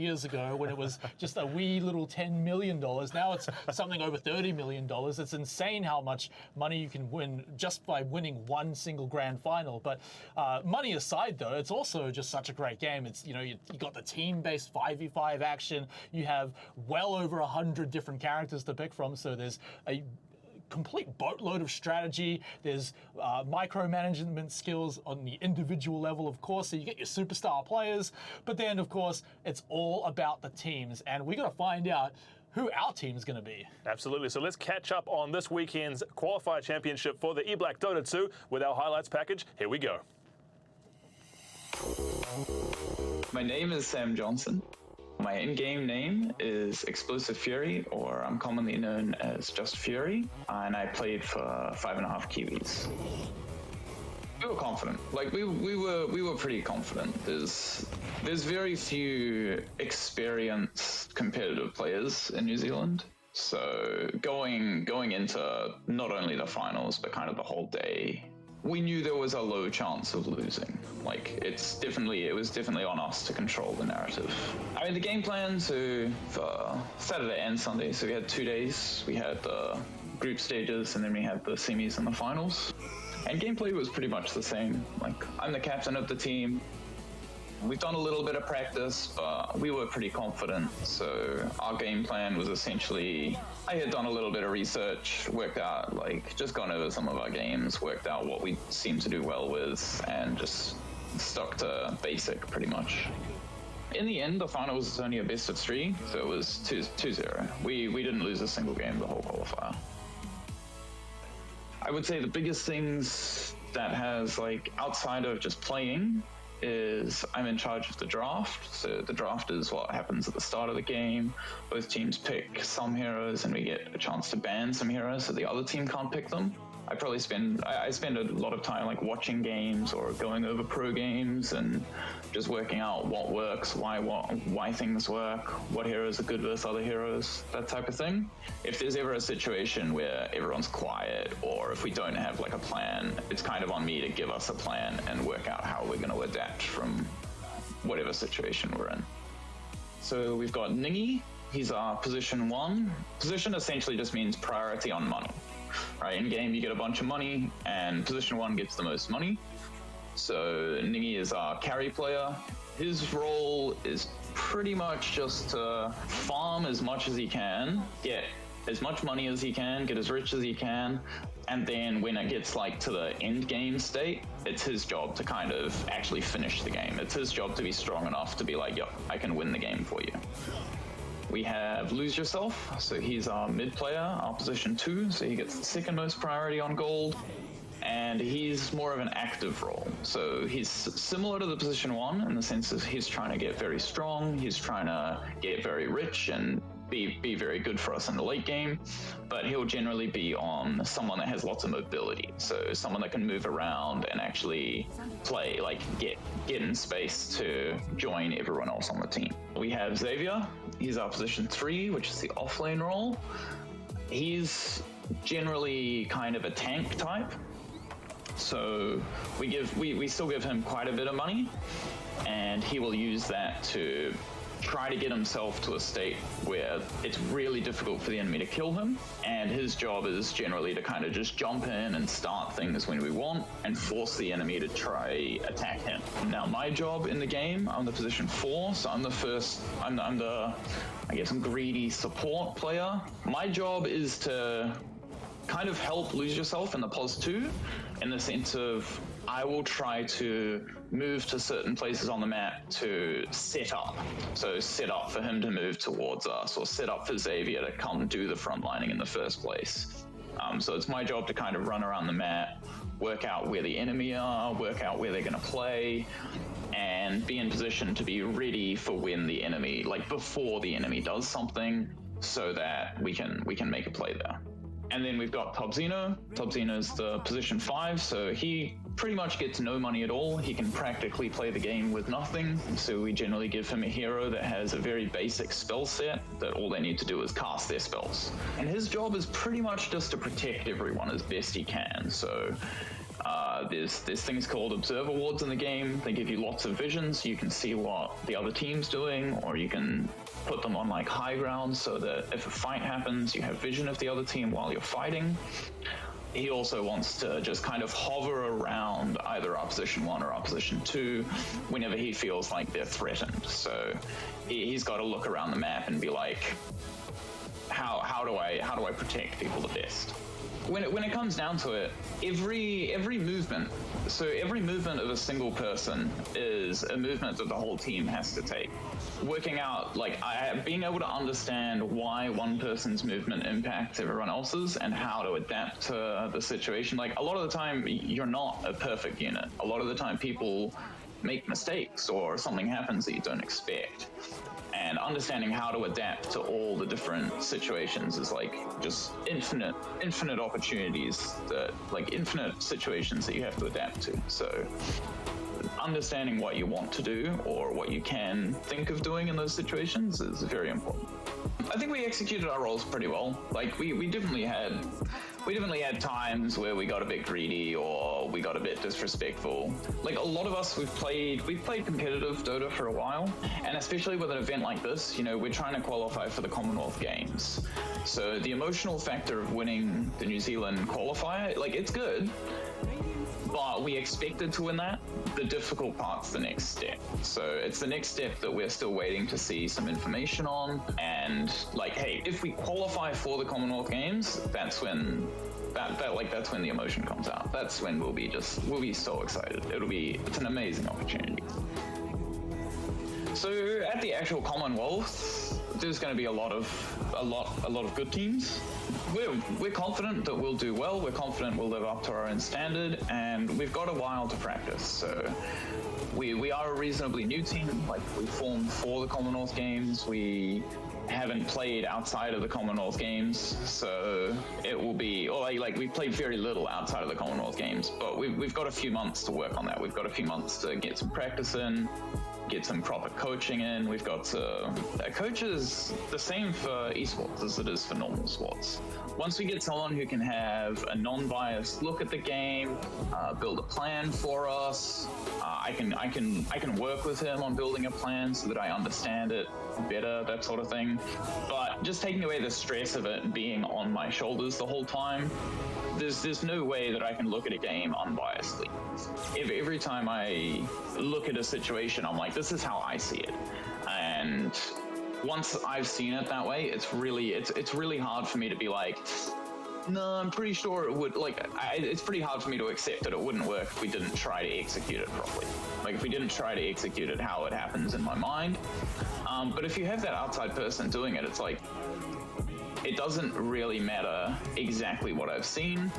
years ago when it was just a wee little $10 million. Now it's something over $30 million. It's insane how much money you can win just by winning one single grand final. But money aside, though, it's also just such a great game. It's, you know, you got the team-based 5v5 action. You have well over 100 different characters to pick from, so there's a complete boatload of strategy. There's micromanagement skills on the individual level, of course, so you get your superstar players, but then, of course, it's all about the teams, and we got to find out who our team's going to be. Absolutely. So let's catch up on this weekend's qualifier championship for the eBlack Dota 2 with our highlights package. Here we go. My name is Sam Johnson. My in-game name is Explosive Fury, or I'm commonly known as just Fury, and I played for 5.5 Kiwis. We were confident. Like we were pretty confident. There's very few experienced competitive players in New Zealand. So going into not only the finals but kind of the whole day, we knew there was a low chance of losing. Like it was definitely on us to control the narrative. I mean, the game plan for Saturday and Sunday, so we had 2 days. We had the group stages and then we had the semis and the finals. And gameplay was pretty much the same. Like, I'm the captain of the team. We've done a little bit of practice, but we were pretty confident. So our game plan was essentially, I had done a little bit of research, worked out, like, just gone over some of our games, worked out what we seem to do well with, and just stuck to basic pretty much. In the end, the final was only a best of 3, so it was 2-0. We didn't lose a single game the whole qualifier. I would say the biggest things that has, like, outside of just playing, is I'm in charge of the draft. So the draft is what happens at the start of the game. Both teams pick some heroes and we get a chance to ban some heroes so the other team can't pick them. I spend a lot of time like watching games or going over pro games and just working out what works, why things work, what heroes are good versus other heroes, that type of thing. If there's ever a situation where everyone's quiet or if we don't have like a plan, it's kind of on me to give us a plan and work out how we're going to adapt from whatever situation we're in. So we've got Ningy. He's our position 1. Position essentially just means priority on money. Right, in game you get a bunch of money and position 1 gets the most money. So Ningy is our carry player. His role is pretty much just to farm as much as he can, get as much money as he can, get as rich as he can, and then when it gets like to the end game state, it's his job to kind of actually finish the game. It's his job to be strong enough to be like, yo, I can win the game for you. We have Lose Yourself, so he's our mid player, our position 2, so he gets the second most priority on gold, and he's more of an active role. So he's similar to the position 1 in the sense that he's trying to get very strong, he's trying to get very rich and be very good for us in the late game, but he'll generally be on someone that has lots of mobility, so someone that can move around and actually play, like get in space to join everyone else on the team. We have Xavier. He's our position 3, which is the offlane role. He's generally kind of a tank type, so we still give him quite a bit of money, and he will use that to try to get himself to a state where it's really difficult for the enemy to kill him, and his job is generally to kind of just jump in and start things when we want and force the enemy to try attack him. Now my job in the game, I'm the position 4, so I'm the I guess greedy support player. My job is to kind of help Lose Yourself in the pos 2 in the sense of I will try to move to certain places on the map to set up. So set up for him to move towards us, or set up for Xavier to come do the frontlining in the first place. So it's my job to kind of run around the map, work out where the enemy are, work out where they're going to play, and be in position to be ready for when the enemy, like before the enemy does something, so that we can make a play there. And then we've got Tobzino. Tobzino's the position 5, so he pretty much gets no money at all. He can practically play the game with nothing, so we generally give him a hero that has a very basic spell set that all they need to do is cast their spells. And his job is pretty much just to protect everyone as best he can. So There's things called observer wards in the game. They give you lots of vision, so you can see what the other team's doing, or you can put them on like high ground so that if a fight happens, you have vision of the other team while you're fighting. He also wants to just kind of hover around either our position 1 or our position 2 whenever he feels like they're threatened. So he's got to look around the map and be like, how do I protect people the best? When it comes down to it, every movement of a single person is a movement that the whole team has to take. Working out, like, being able to understand why one person's movement impacts everyone else's and how to adapt to the situation. Like, a lot of the time, you're not a perfect unit. A lot of the time, people make mistakes or something happens that you don't expect. And understanding how to adapt to all the different situations is like just infinite opportunities infinite situations that you have to adapt to. So understanding what you want to do or what you can think of doing in those situations is very important. I think we executed our roles pretty well. Like we definitely had times where we got a bit greedy or we got a bit disrespectful. Like a lot of us, we've played competitive Dota for a while, and especially with an event like this, you know, we're trying to qualify for the Commonwealth Games. So the emotional factor of winning the New Zealand qualifier, like, it's good, but we expected to win that. The difficult part's the next step. So it's the next step that we're still waiting to see some information on. And like, hey, if we qualify for the Commonwealth Games, that's when that's when the emotion comes out. That's when we'll be so excited. It's an amazing opportunity. So at the actual Commonwealth, there's going to be a lot of good teams. We're confident that we'll do well. We're confident we'll live up to our own standard, and we've got a while to practice. So we are a reasonably new team. Like, we formed for the Commonwealth Games. We haven't played outside of the Commonwealth Games, so it will be, or like we've played very little outside of the Commonwealth Games, but we've got a few months to work on that. We've got a few months to get some practice in, get some proper coaching in. We've got coaches the same for esports as it is for normal sports. Once we get someone who can have a non-biased look at the game, build a plan for us, I can work with him on building a plan so that I understand it better, that sort of thing. But just taking away the stress of it being on my shoulders the whole time, there's no way that I can look at a game unbiasedly. Every time I look at a situation, I'm like, this is how I see it. And once I've seen it that way, it's really hard for me to be like, no, I'm pretty sure it would. Like, it's pretty hard for me to accept that it wouldn't work if we didn't try to execute it properly. Like, if we didn't try to execute it how it happens in my mind. But if you have that outside person doing it, it's like, it doesn't really matter exactly what I've seen,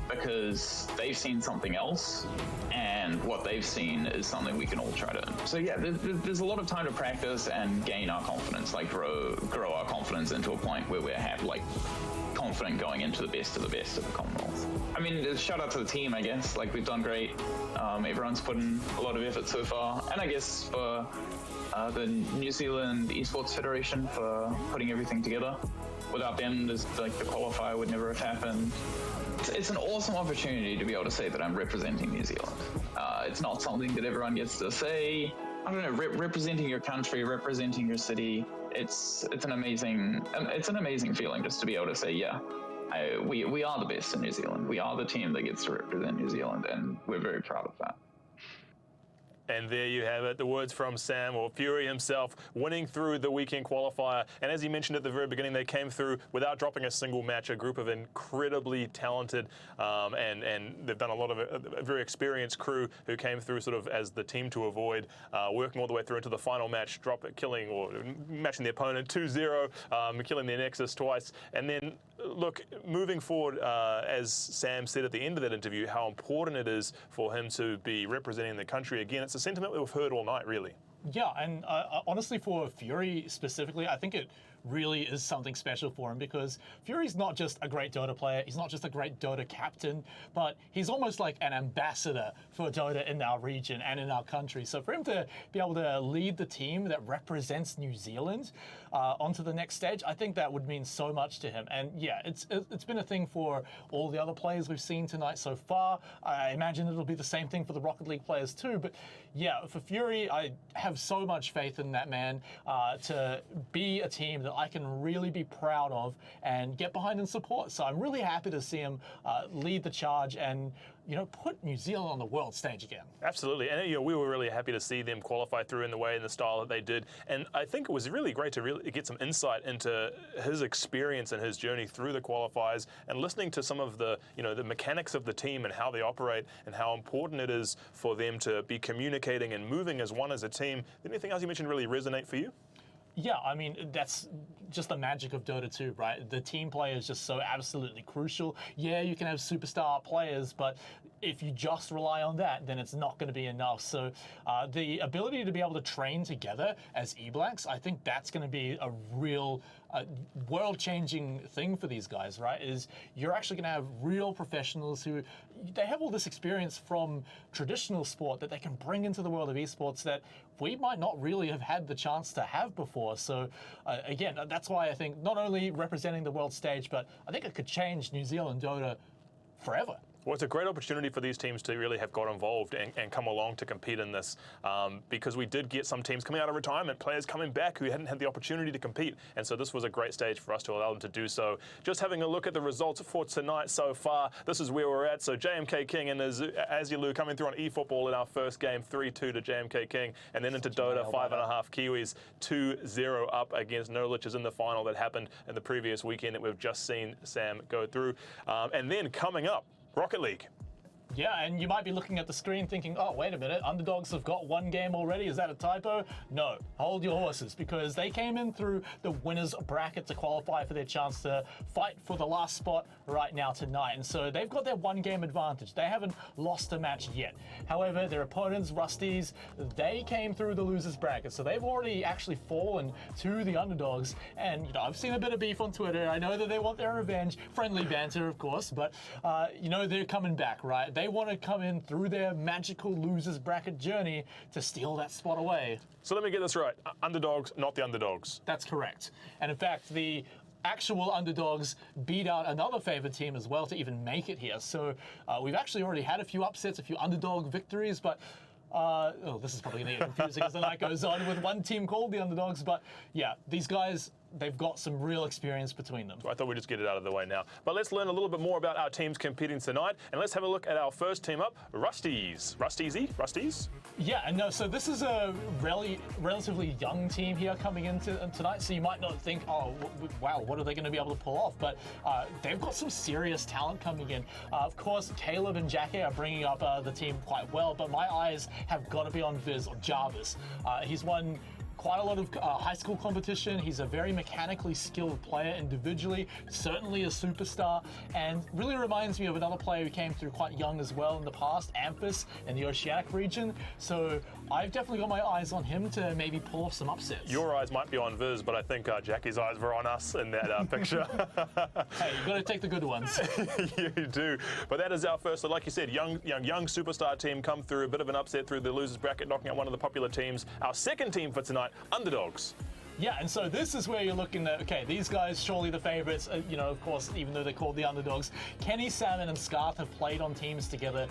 because they've seen something else, and what they've seen is something we can all try to. So yeah, there's a lot of time to practice and gain our confidence, like grow our confidence into a point where we're confident going into the best of the Commonwealth. I mean, shout out to the team, I guess. Like, we've done great. Everyone's put in a lot of effort so far, and I guess for the New Zealand Esports Federation for putting everything together. Without them, the qualifier would never have happened. It's an awesome opportunity to be able to say that I'm representing New Zealand. It's not something that everyone gets to say. I don't know, representing your country, representing your city. It's an amazing feeling just to be able to say, yeah, we are the best in New Zealand. We are the team that gets to represent New Zealand, and we're very proud of that. And there you have it, the words from Sam, or Fury himself, winning through the weekend qualifier. And as he mentioned at the very beginning, they came through without dropping a single match, a group of incredibly talented and they've done a lot of a very experienced crew who came through sort of as the team to avoid, working all the way through into the final match, killing or matching the opponent 2-0, killing their Nexus twice. And then, look, moving forward, as Sam said at the end of that interview, how important it is for him to be representing the country again. It's a sentiment we've heard all night, really. Yeah, and honestly, for Fury specifically, I think it really is something special for him, because Fury's not just a great Dota player, he's not just a great Dota captain, but he's almost like an ambassador for Dota in our region and in our country. So for him to be able to lead the team that represents New Zealand onto the next stage, I think that would mean so much to him. And yeah, it's been a thing for all the other players we've seen tonight so far. I imagine it'll be the same thing for the Rocket League players too. But yeah, for Fury, I have so much faith in that man to be a team that I can really be proud of and get behind and support. So I'm really happy to see him lead the charge and, you know, put New Zealand on the world stage again. Absolutely, and you know, we were really happy to see them qualify through in the way and the style that they did. And I think it was really great to really get some insight into his experience and his journey through the qualifiers, and listening to some of the, you know, the mechanics of the team and how they operate and how important it is for them to be communicating and moving as one as a team. Did anything else you mentioned really resonate for you? Yeah, I mean, that's just the magic of Dota 2, right? The team play is just so absolutely crucial. Yeah, you can have superstar players, but if you just rely on that, then it's not going to be enough. So the ability to be able to train together as E-Blacks, I think that's going to be a real world-changing thing for these guys, right? Is you're actually going to have real professionals who, they have all this experience from traditional sport that they can bring into the world of esports that we might not really have had the chance to have before. So again, that's why I think not only representing the world stage, but I think it could change New Zealand Dota forever. Well, it's a great opportunity for these teams to really have got involved and come along to compete in this, because we did get some teams coming out of retirement, players coming back who hadn't had the opportunity to compete. And so this was a great stage for us to allow them to do so. Just having a look at the results for tonight so far, this is where we're at. So JMK King and Azulu coming through on eFootball in our first game, 3-2 to JMK King. And then into Dota, 5.5 Kiwis, 2-0 up against Knowledge in the final that happened in the previous weekend that we've just seen Sam go through. And then coming up, Rocket League. Yeah, and you might be looking at the screen thinking, oh, wait a minute, Underdogs have got one game already. Is that a typo? No, hold your horses, because they came in through the winners bracket to qualify for their chance to fight for the last spot right now tonight. And so they've got their one game advantage. They haven't lost a match yet. However, their opponents, Rusties, they came through the losers bracket. So they've already actually fallen to the Underdogs. And, you know, I've seen a bit of beef on Twitter. I know that they want their revenge. Friendly banter, of course, but, you know, they're coming back, right? They want to come in through their magical losers bracket journey to steal that spot away. So let me get this right. Underdogs, not the Underdogs. That's correct. And in fact, the actual Underdogs beat out another favored team as well to even make it here. So we've actually already had a few upsets, a few Underdog victories, but oh, this is probably going to get confusing as the night goes on with one team called the Underdogs. But yeah, these guys, they've got some real experience between them. I thought we'd just get it out of the way now. But let's learn a little bit more about our teams competing tonight, and let's have a look at our first team up, Rusties. Rusties? Yeah, and no, so this is a relatively young team here coming into tonight, so you might not think, oh, wow, what are they going to be able to pull off? But they've got some serious talent coming in. Of course, Caleb and Jackie are bringing up the team quite well, but my eyes have got to be on Viz, or Jarvis. He's won quite a lot of high school competition. He's a very mechanically skilled player individually, certainly a superstar, and really reminds me of another player who came through quite young as well in the past, Amphis, in the Oceanic region. So I've definitely got my eyes on him to maybe pull off some upsets. Your eyes might be on Viz, but I think Jackie's eyes were on us in that picture. Hey, you've got to take the good ones. You do. But that is our first, so like you said, young superstar team come through, a bit of an upset through the losers bracket, knocking out one of the popular teams. Our second team for tonight, Underdogs. Yeah, and so this is where you're looking at, okay, these guys surely the favorites, you know, of course, even though they're called the Underdogs. Kenny, Salmon, and Scarth have played on teams together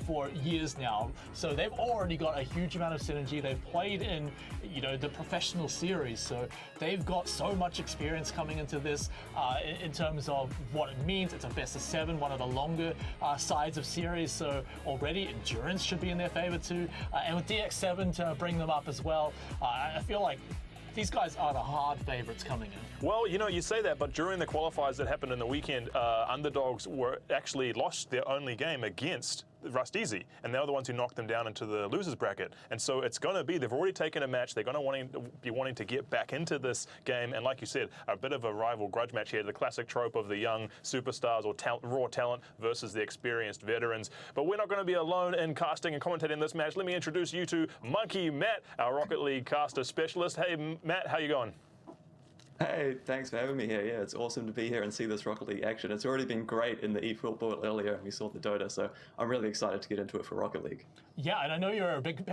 for years now, so they've already got a huge amount of synergy. They've played in, you know, the professional series, so they've got so much experience coming into this in terms of what it means. It's a best of 7, one of the longer sides of series, so already endurance should be in their favor too. And with DX7 to bring them up as well, I feel like these guys are the hard favourites coming in. Well, you know, you say that, but during the qualifiers that happened in the weekend, Underdogs were actually lost their only game against Rust Easy, and they're the ones who knocked them down into the losers bracket. And so it's going to be, they've already taken a match, they're going to be wanting to get back into this game, and like you said, a bit of a rival grudge match here, the classic trope of the young superstars or raw talent versus the experienced veterans. But we're not going to be alone in casting and commentating this match. Let me introduce you to Monkey Matt, our Rocket League caster specialist. Hey Matt, how you going? Hey, thanks for having me here. Yeah, it's awesome to be here and see this Rocket League action. It's already been great in the eFootball earlier, and we saw the Dota, so I'm really excited to get into it for Rocket League. Yeah, and I know you're a big,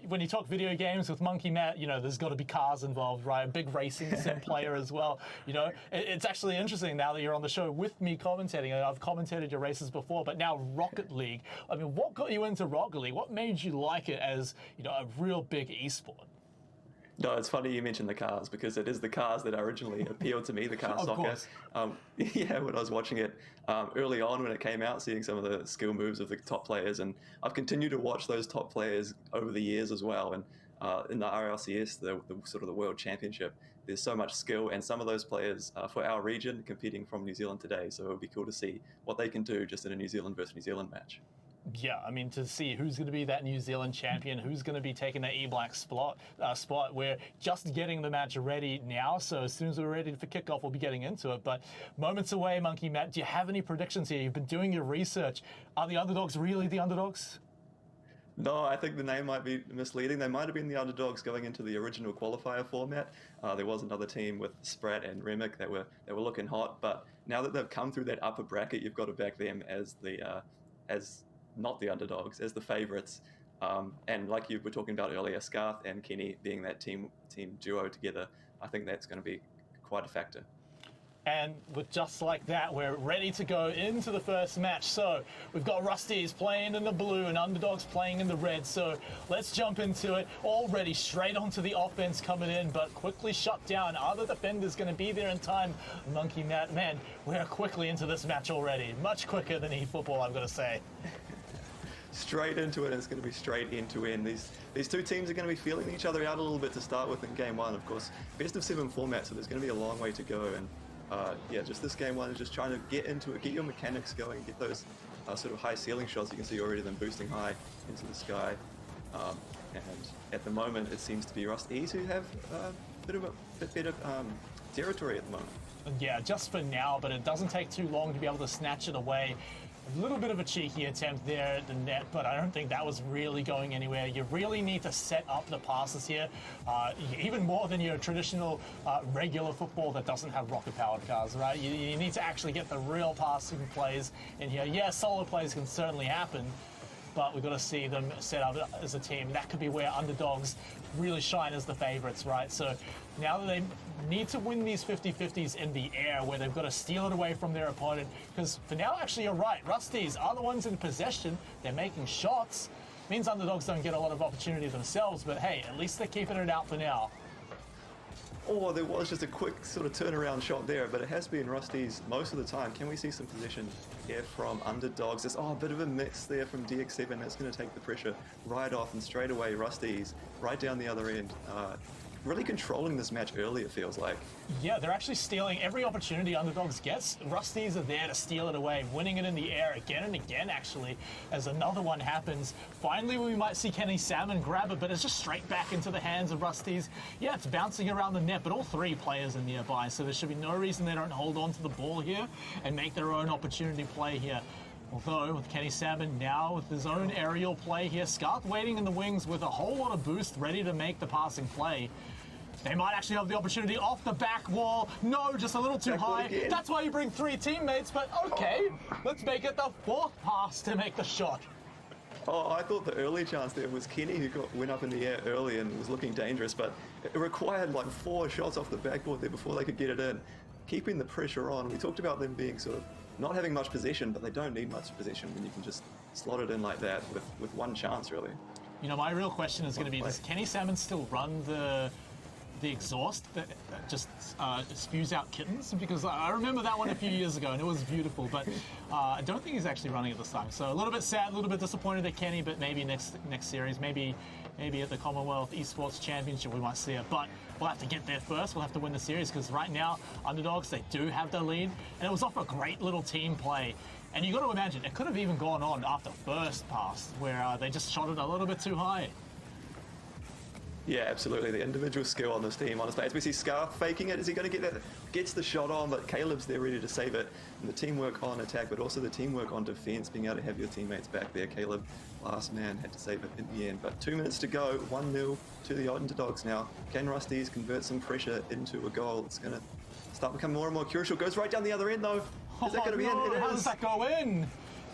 when you talk video games with Monkey Matt, there's got to be cars involved, right? A big racing sim player as well. It's actually interesting now that you're on the show with me commentating. I've commentated your races before, but now Rocket League. I mean, what got you into Rocket League? What made you like it as, a real big esport? No, it's funny you mentioned the cars, because it is the cars that originally appealed to me, the car soccer. Yeah, when I was watching it early on when it came out, seeing some of the skill moves of the top players, and I've continued to watch those top players over the years as well. And in the RLCS, the sort of the World Championship, there's so much skill, and some of those players for our region competing from New Zealand today. So it would be cool to see what they can do just in a New Zealand versus New Zealand match. Yeah, I mean, to see who's going to be that New Zealand champion, who's going to be taking that E-Black spot. We're just getting the match ready now, so as soon as we're ready for kickoff, we'll be getting into it. But moments away, Monkey Matt, do you have any predictions here? You've been doing your research. Are the underdogs really the underdogs? No, I think the name might be misleading. They might have been the underdogs going into the original qualifier format. There was another team with Sprat and Remick that were looking hot, but now that they've come through that upper bracket, you've got to back them as the not the underdogs, as the favourites. And like you were talking about earlier, Scarth and Kenny being that team duo together, I think that's going to be quite a factor. And with just like that, we're ready to go into the first match. So we've got Rusties playing in the blue and Underdogs playing in the red. So let's jump into it. Already straight onto the offense coming in, but quickly shut down. Are the defenders going to be there in time? Monkey Matt, man, we're quickly into this match already. Much quicker than eFootball, I've got to say. Straight into it, and it's going to be straight end to end. These two teams are going to be feeling each other out a little bit to start with in game one. Of course, best of 7 format, so there's going to be a long way to go. And yeah, just this game one is just trying to get into it, get your mechanics going, get those sort of high ceiling shots. You can see already them boosting high into the sky. And at the moment, it seems to be Rust Ease who have a bit better territory at the moment. Yeah, just for now, but it doesn't take too long to be able to snatch it away. A little bit of a cheeky attempt there at the net, but I don't think that was really going anywhere. You really need to set up the passes here, even more than your traditional regular football that doesn't have rocket-powered cars, right? You need to actually get the real passing plays in here. Yeah, solo plays can certainly happen, but we've got to see them set up as a team. That could be where underdogs really shine as the favorites, right? So now that they need to win these 50-50s in the air, where they've got to steal it away from their opponent, because for now, actually, you're right. Rusties are the ones in possession. They're making shots. Means underdogs don't get a lot of opportunity themselves, but hey, at least they're keeping it out for now. Oh, there was just a quick sort of turnaround shot there, but it has been Rusties most of the time. Can we see some possession here from underdogs? There's a bit of a mix there from DX7. That's going to take the pressure right off, and straight away Rusties right down the other end. Really controlling this match early, it feels like. Yeah, they're actually stealing every opportunity underdogs gets. Rusties are there to steal it away, winning it in the air again and again, actually, as another one happens. Finally, we might see Kenny Salmon grab it, but it's just straight back into the hands of Rusties. Yeah, it's bouncing around the net, but all 3 players are nearby, so there should be no reason they don't hold on to the ball here and make their own opportunity play here. Although, with Kenny Salmon now with his own aerial play here, Scarth waiting in the wings with a whole lot of boost ready to make the passing play. They might actually have the opportunity off the back wall. No, just a little too high. That's why you bring 3 teammates, but okay, let's make it the 4th pass to make the shot. Oh, I thought the early chance there was Kenny who went up in the air early and was looking dangerous, but it required like 4 shots off the backboard there before they could get it in. Keeping the pressure on. We talked about them being sort of not having much possession, but they don't need much possession when you can just slot it in like that with 1 chance, really. You know, my real question is going to be, does Kenny Salmon still run the exhaust that just spews out kittens? Because I remember that one a few years ago and it was beautiful, but I don't think he's actually running it this time. So a little bit sad, a little bit disappointed at Kenny, but maybe next series, maybe at the Commonwealth Esports Championship we might see it. But we'll have to get there first. We'll have to win the series, because right now, underdogs, they do have the lead. And it was off a great little team play. And you got to imagine, it could have even gone on after first pass, where they just shot it a little bit too high. Yeah, absolutely. The individual skill on this team, honestly. As we see Scarf faking it, is he going to get that? Gets the shot on, but Caleb's there ready to save it. And the teamwork on attack, but also the teamwork on defense, being able to have your teammates back there. Caleb, last man, had to save it in the end. But 2 minutes to go, 1-0 to the Underdogs now. Can Rusties convert some pressure into a goal? It's going to start becoming more and more crucial. Goes right down the other end, though. Is that going to be in? It How is. does that go in?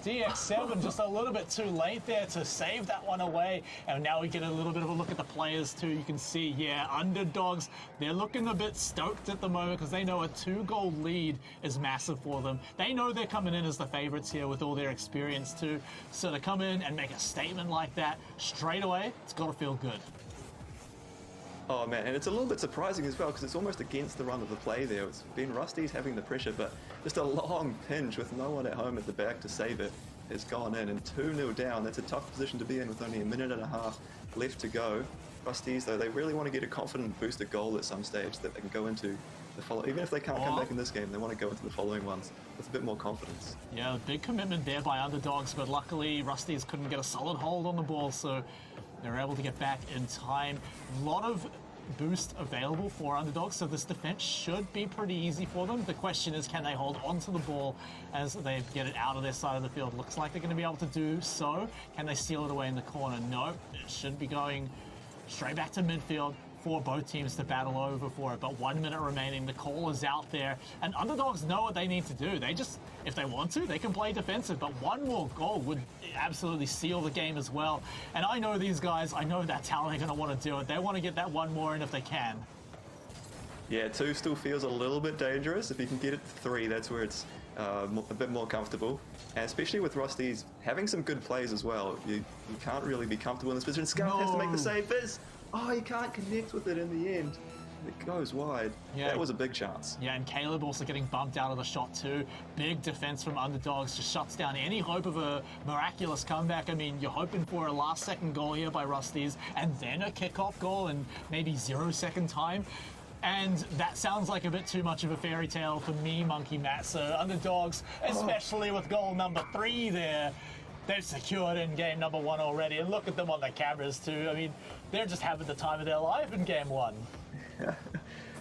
DX7 just a little bit too late there to save that one away. And now we get a little bit of a look at the players too. You can see, yeah, Underdogs, they're looking a bit stoked at the moment because they know a 2-goal lead is massive for them. They know they're coming in as the favorites here with all their experience too. So to come in and make a statement like that straight away, it's got to feel good. Oh man, and it's a little bit surprising as well because it's almost against the run of the play there. It's been Rusties having the pressure, but just a long pinch with no one at home at the back to save it has gone in, and 2-0 down. That's a tough position to be in with only a minute and a half left to go. Rusties, though, they really want to get a confident boosted goal at some stage that they can go into the follow. Even if they can't come back in this game, they want to go into the following ones with a bit more confidence. Yeah, big commitment there by Underdogs, but luckily Rusties couldn't get a solid hold on the ball, so they're able to get back in time. A lot of boost available for Underdogs, so this defense should be pretty easy for them. The question is, can they hold onto the ball as they get it out of their side of the field? Looks like they're going to be able to do so. Can they steal it away in the corner? No, it should be going straight back to midfield for both teams to battle over for it. But 1 minute remaining, the call is out there, and Underdogs know what they need to do. They just, if they want to, they can play defensive, but one more goal would absolutely seal the game as well. And I know these guys, I know that's how they're going to want to do it. They want to get that one more in if they can. Yeah, 2 still feels a little bit dangerous. If you can get it to 3, that's where it's a bit more comfortable. And especially with Rusties having some good plays as well. You can't really be comfortable in this position. Scarf has to make the save. Oh, he can't connect with it in the end. It goes wide. Yeah. That was a big chance. Yeah, and Caleb also getting bumped out of the shot too. Big defense from Underdogs, just shuts down any hope of a miraculous comeback. I mean, you're hoping for a last-second goal here by Rusties, and then a kickoff goal in maybe 0-second time. And that sounds like a bit too much of a fairy tale for me, Monkey Matt. So Underdogs, especially with goal number 3 there, they've secured in game number 1 already. And look at them on the cameras too. I mean, they're just having the time of their life in game 1.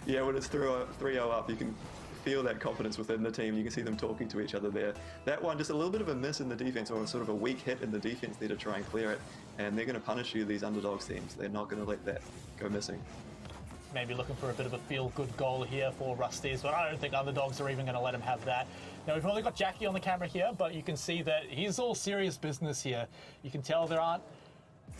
Yeah, when it's 3-0 up, you can feel that confidence within the team. You can see them talking to each other there. That one, just a little bit of a miss in the defense, or sort of a weak hit in the defense there to try and clear it. And they're going to punish you, these Underdogs teams. They're not going to let that go missing. Maybe looking for a bit of a feel-good goal here for Rusties, but I don't think Underdogs are even going to let him have that. Now, we've only got Jackie on the camera here, but you can see that he's all serious business here. You can tell there aren't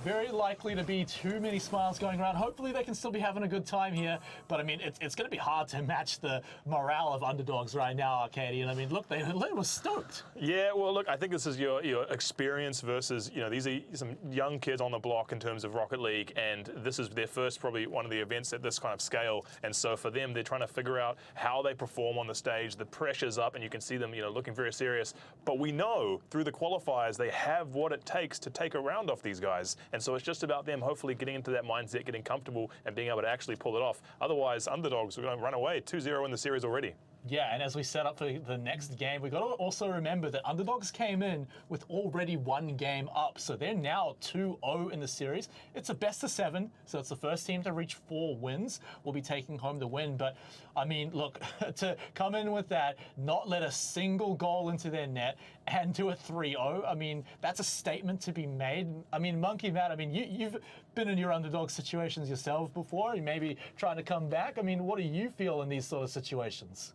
very likely to be too many smiles going around. Hopefully they can still be having a good time here, but I mean, it's going to be hard to match the morale of Underdogs right now, Arcadian. I mean, look, they were stoked. Yeah, well, look, I think this is your experience versus, you know, these are some young kids on the block in terms of Rocket League, and this is their first, probably one of the events at this kind of scale, and so for them, they're trying to figure out how they perform on the stage. The pressure's up, and you can see them, you know, looking very serious, but we know through the qualifiers they have what it takes to take a round off these guys. And so it's just about them hopefully getting into that mindset, getting comfortable, and being able to actually pull it off. Otherwise, Underdogs are going to run away 2-0 in the series already. Yeah, and as we set up for the next game, we've got to also remember that Underdogs came in with already 1 game up, so they're now 2-0 in the series. It's a best of 7, so it's the first team to reach 4 wins. We'll be taking home the win, but I mean, look, to come in with that, not let a single goal into their net, and do a 3-0, I mean, that's a statement to be made. I mean, Monkey Matt, I mean, you've been in your Underdog situations yourself before, you maybe trying to come back. I mean, what do you feel in these sort of situations?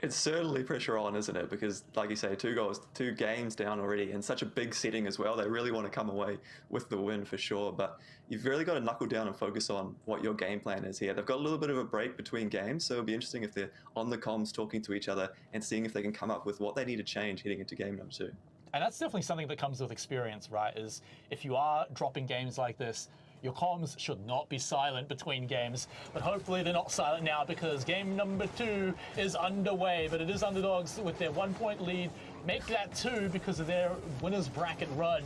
It's certainly pressure on, isn't it? Because, like you say, 2 goals, 2 games down already, in such a big setting as well. They really want to come away with the win for sure. But you've really got to knuckle down and focus on what your game plan is here. They've got a little bit of a break between games, so it'll be interesting if they're on the comms talking to each other and seeing if they can come up with what they need to change heading into game number 2. And that's definitely something that comes with experience, right? Is if you are dropping games like this, your comms should not be silent between games, but hopefully they're not silent now because game number 2 is underway, but it is Underdogs with their 1-point lead. Make that 2 because of their winner's bracket run.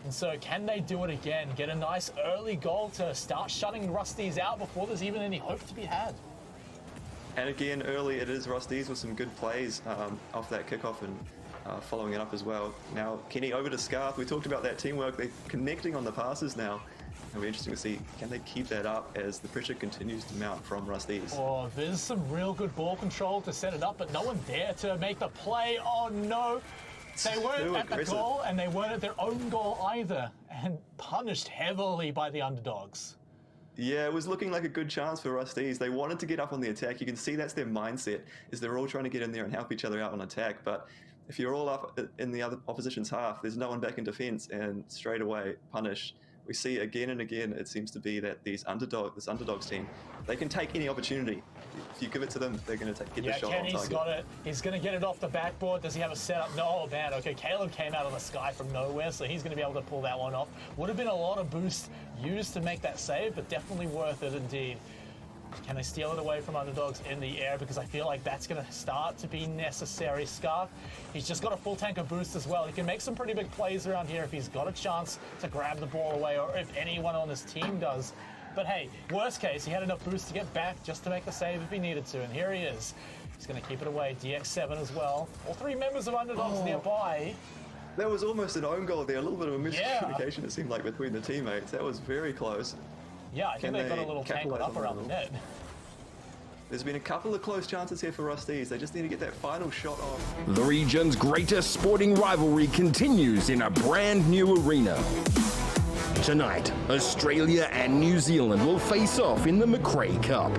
And so can they do it again? Get a nice early goal to start shutting Rusties out before there's even any hope to be had. And again, early it is Rusties with some good plays off that kickoff, and following it up as well. Now, Kenny, over to Scarth. We talked about that teamwork. They're connecting on the passes now. It'll be interesting to see, can they keep that up as the pressure continues to mount from Rusty's? Oh, there's some real good ball control to set it up, but no one dared to make the play. Oh, no. They weren't at the goal, and they weren't at their own goal either, and punished heavily by the underdogs. Yeah, it was looking like a good chance for Rusty's. They wanted to get up on the attack. You can see that's their mindset, is they're all trying to get in there and help each other out on attack. But if you're all up in the other opposition's half, there's no one back in defence, and straight away punish. We see again and again, it seems to be that this underdogs team, they can take any opportunity. If you give it to them, they're going to get the shot on target. Kenny's got it. He's going to get it off the backboard. Does he have a setup? No, man. Okay, Caleb came out of the sky from nowhere, so he's going to be able to pull that one off. Would have been a lot of boost used to make that save, but definitely worth it indeed. Can they steal it away from underdogs in the air? Because I feel like that's going to start to be necessary. Scarf, he's just got a full tank of boost as well. He can make some pretty big plays around here if he's got a chance to grab the ball away, or if anyone on his team does. But hey, worst case, he had enough boost to get back just to make the save if he needed to, and here he is. He's going to keep it away. DX7 as well. All three members of underdogs nearby. That was almost an own goal there. A little bit of a miscommunication, it seemed like, between the teammates. That was very close. Yeah, I think they got a little tangled up around the net. There's been a couple of close chances here for Rusty's. They just need to get that final shot off. The region's greatest sporting rivalry continues in a brand new arena. Tonight, Australia and New Zealand will face off in the Mcrae Cup.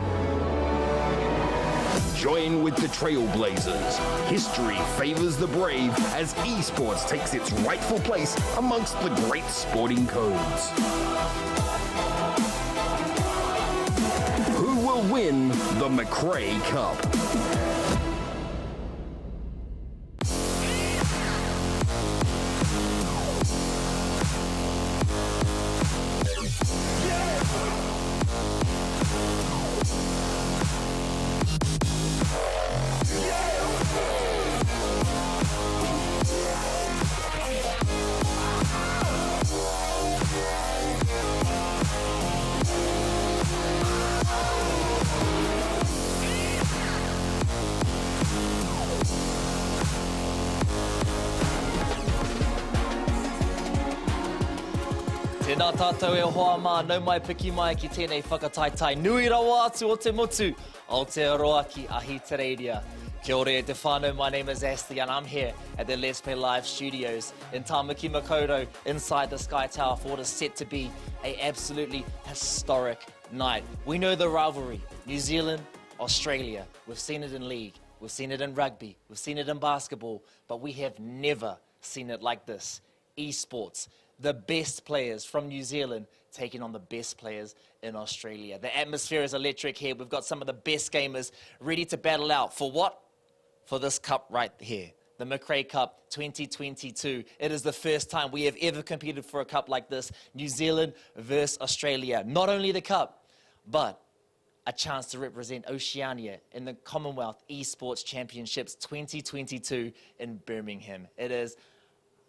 Join with the Trailblazers. History favours the brave as esports takes its rightful place amongst the great sporting codes. Who will win the Mcrae Cup? Tēnā tātou e hoa mā, nau mai piki mai ki tēnei whakataitai. Nui rawa atu o te motu, Aotearoa ki Ahitereiria. Kia ora e te whānau, my name is Ashley and I'm here at the LetsPlay.Live studios in Tāmaki Makaurau, inside the Sky Tower for what is set to be a absolutely historic night. We know the rivalry, New Zealand, Australia. We've seen it in league, we've seen it in rugby, we've seen it in basketball, but we have never seen it like this. Esports. The best players from New Zealand taking on the best players in Australia. The atmosphere is electric here. We've got some of the best gamers ready to battle out. For what? For this cup right here. The Mcrae Cup 2022. It is the first time we have ever competed for a cup like this. New Zealand versus Australia. Not only the cup, but a chance to represent Oceania in the Commonwealth Esports Championships 2022 in Birmingham. It is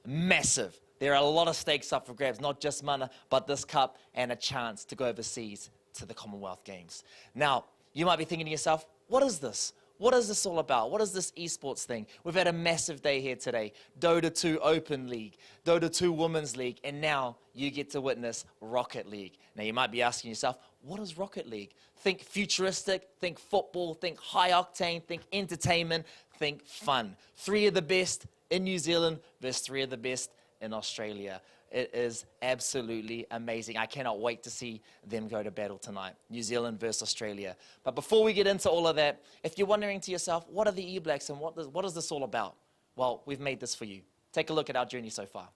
massive. There are a lot of stakes up for grabs, not just mana, but this cup and a chance to go overseas to the Commonwealth Games. Now, you might be thinking to yourself, what is this? What is this all about? What is this esports thing? We've had a massive day here today. Dota 2 Open League, Dota 2 Women's League, and now you get to witness Rocket League. Now, you might be asking yourself, what is Rocket League? Think futuristic, think football, think high octane, think entertainment, think fun. Three of the best in New Zealand versus three of the best in Australia. It is absolutely amazing. I cannot wait to see them go to battle tonight. New Zealand versus Australia. But before we get into all of that, if you're wondering to yourself, what are the E-Blacks and what is this all about? Well, we've made this for you. Take a look at our journey so far.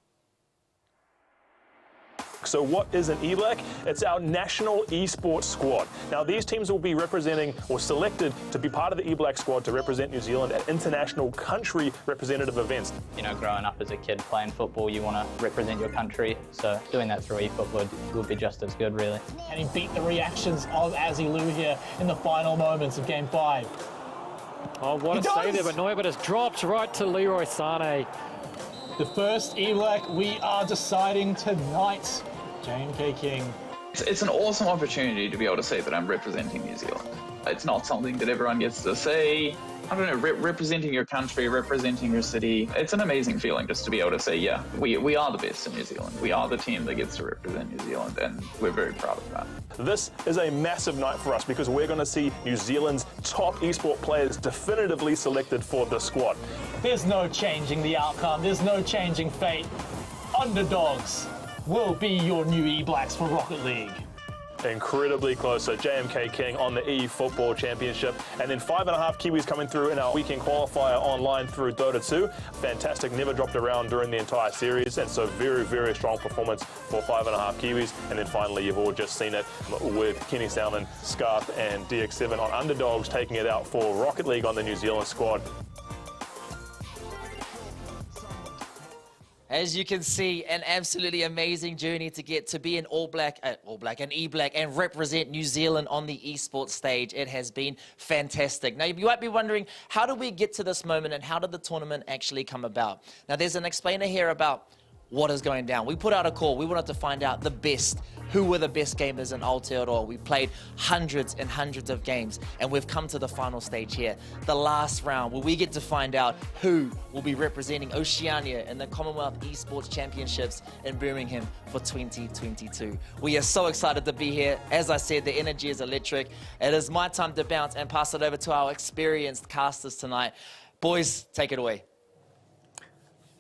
So what is an E-Black? It's our national esports squad. Now these teams will be representing or selected to be part of the E-Black squad to represent New Zealand at international country representative events. You know, growing up as a kid playing football, you want to represent your country, so doing that through eFootball would be just as good, really. And he beat the reactions of Azzy Lou here in the final moments of Game 5. Oh, what a save there, but Norbert has dropped right to Leroy Sane. The first E-Black we are deciding tonight. JMK King. It's an awesome opportunity to be able to say that I'm representing New Zealand. It's not something that everyone gets to say. I don't know, representing your country, representing your city. It's an amazing feeling just to be able to say, yeah, we are the best in New Zealand. We are the team that gets to represent New Zealand, and we're very proud of that. This is a massive night for us because we're going to see New Zealand's top esport players definitively selected for the squad. There's no changing the outcome. There's no changing fate. Underdogs will be your new E-Blacks for Rocket League. Incredibly close. So JMK King on the eFootball Championship, and then 5.5 Kiwis coming through in our weekend qualifier online through Dota 2. Fantastic, never dropped around during the entire series, and so very, very strong performance for 5.5 Kiwis. And then finally, you've all just seen it with Kenny Salmon, Scarf, and DX7 on Underdogs taking it out for Rocket League on the New Zealand squad. As you can see, an absolutely amazing journey to get to be an an E-Black, and represent New Zealand on the esports stage. It has been fantastic. Now, you might be wondering, how did we get to this moment and how did the tournament actually come about? Now, there's an explainer here about what is going down. We put out a call. We wanted to find out the best. Who were the best gamers in Aotearoa? We played hundreds and hundreds of games, and we've come to the final stage here, the last round, where we get to find out who will be representing Oceania in the Commonwealth Esports Championships in Birmingham for 2022. We are so excited to be here. As I said, the energy is electric. It is my time to bounce and pass it over to our experienced casters tonight. Boys, take it away.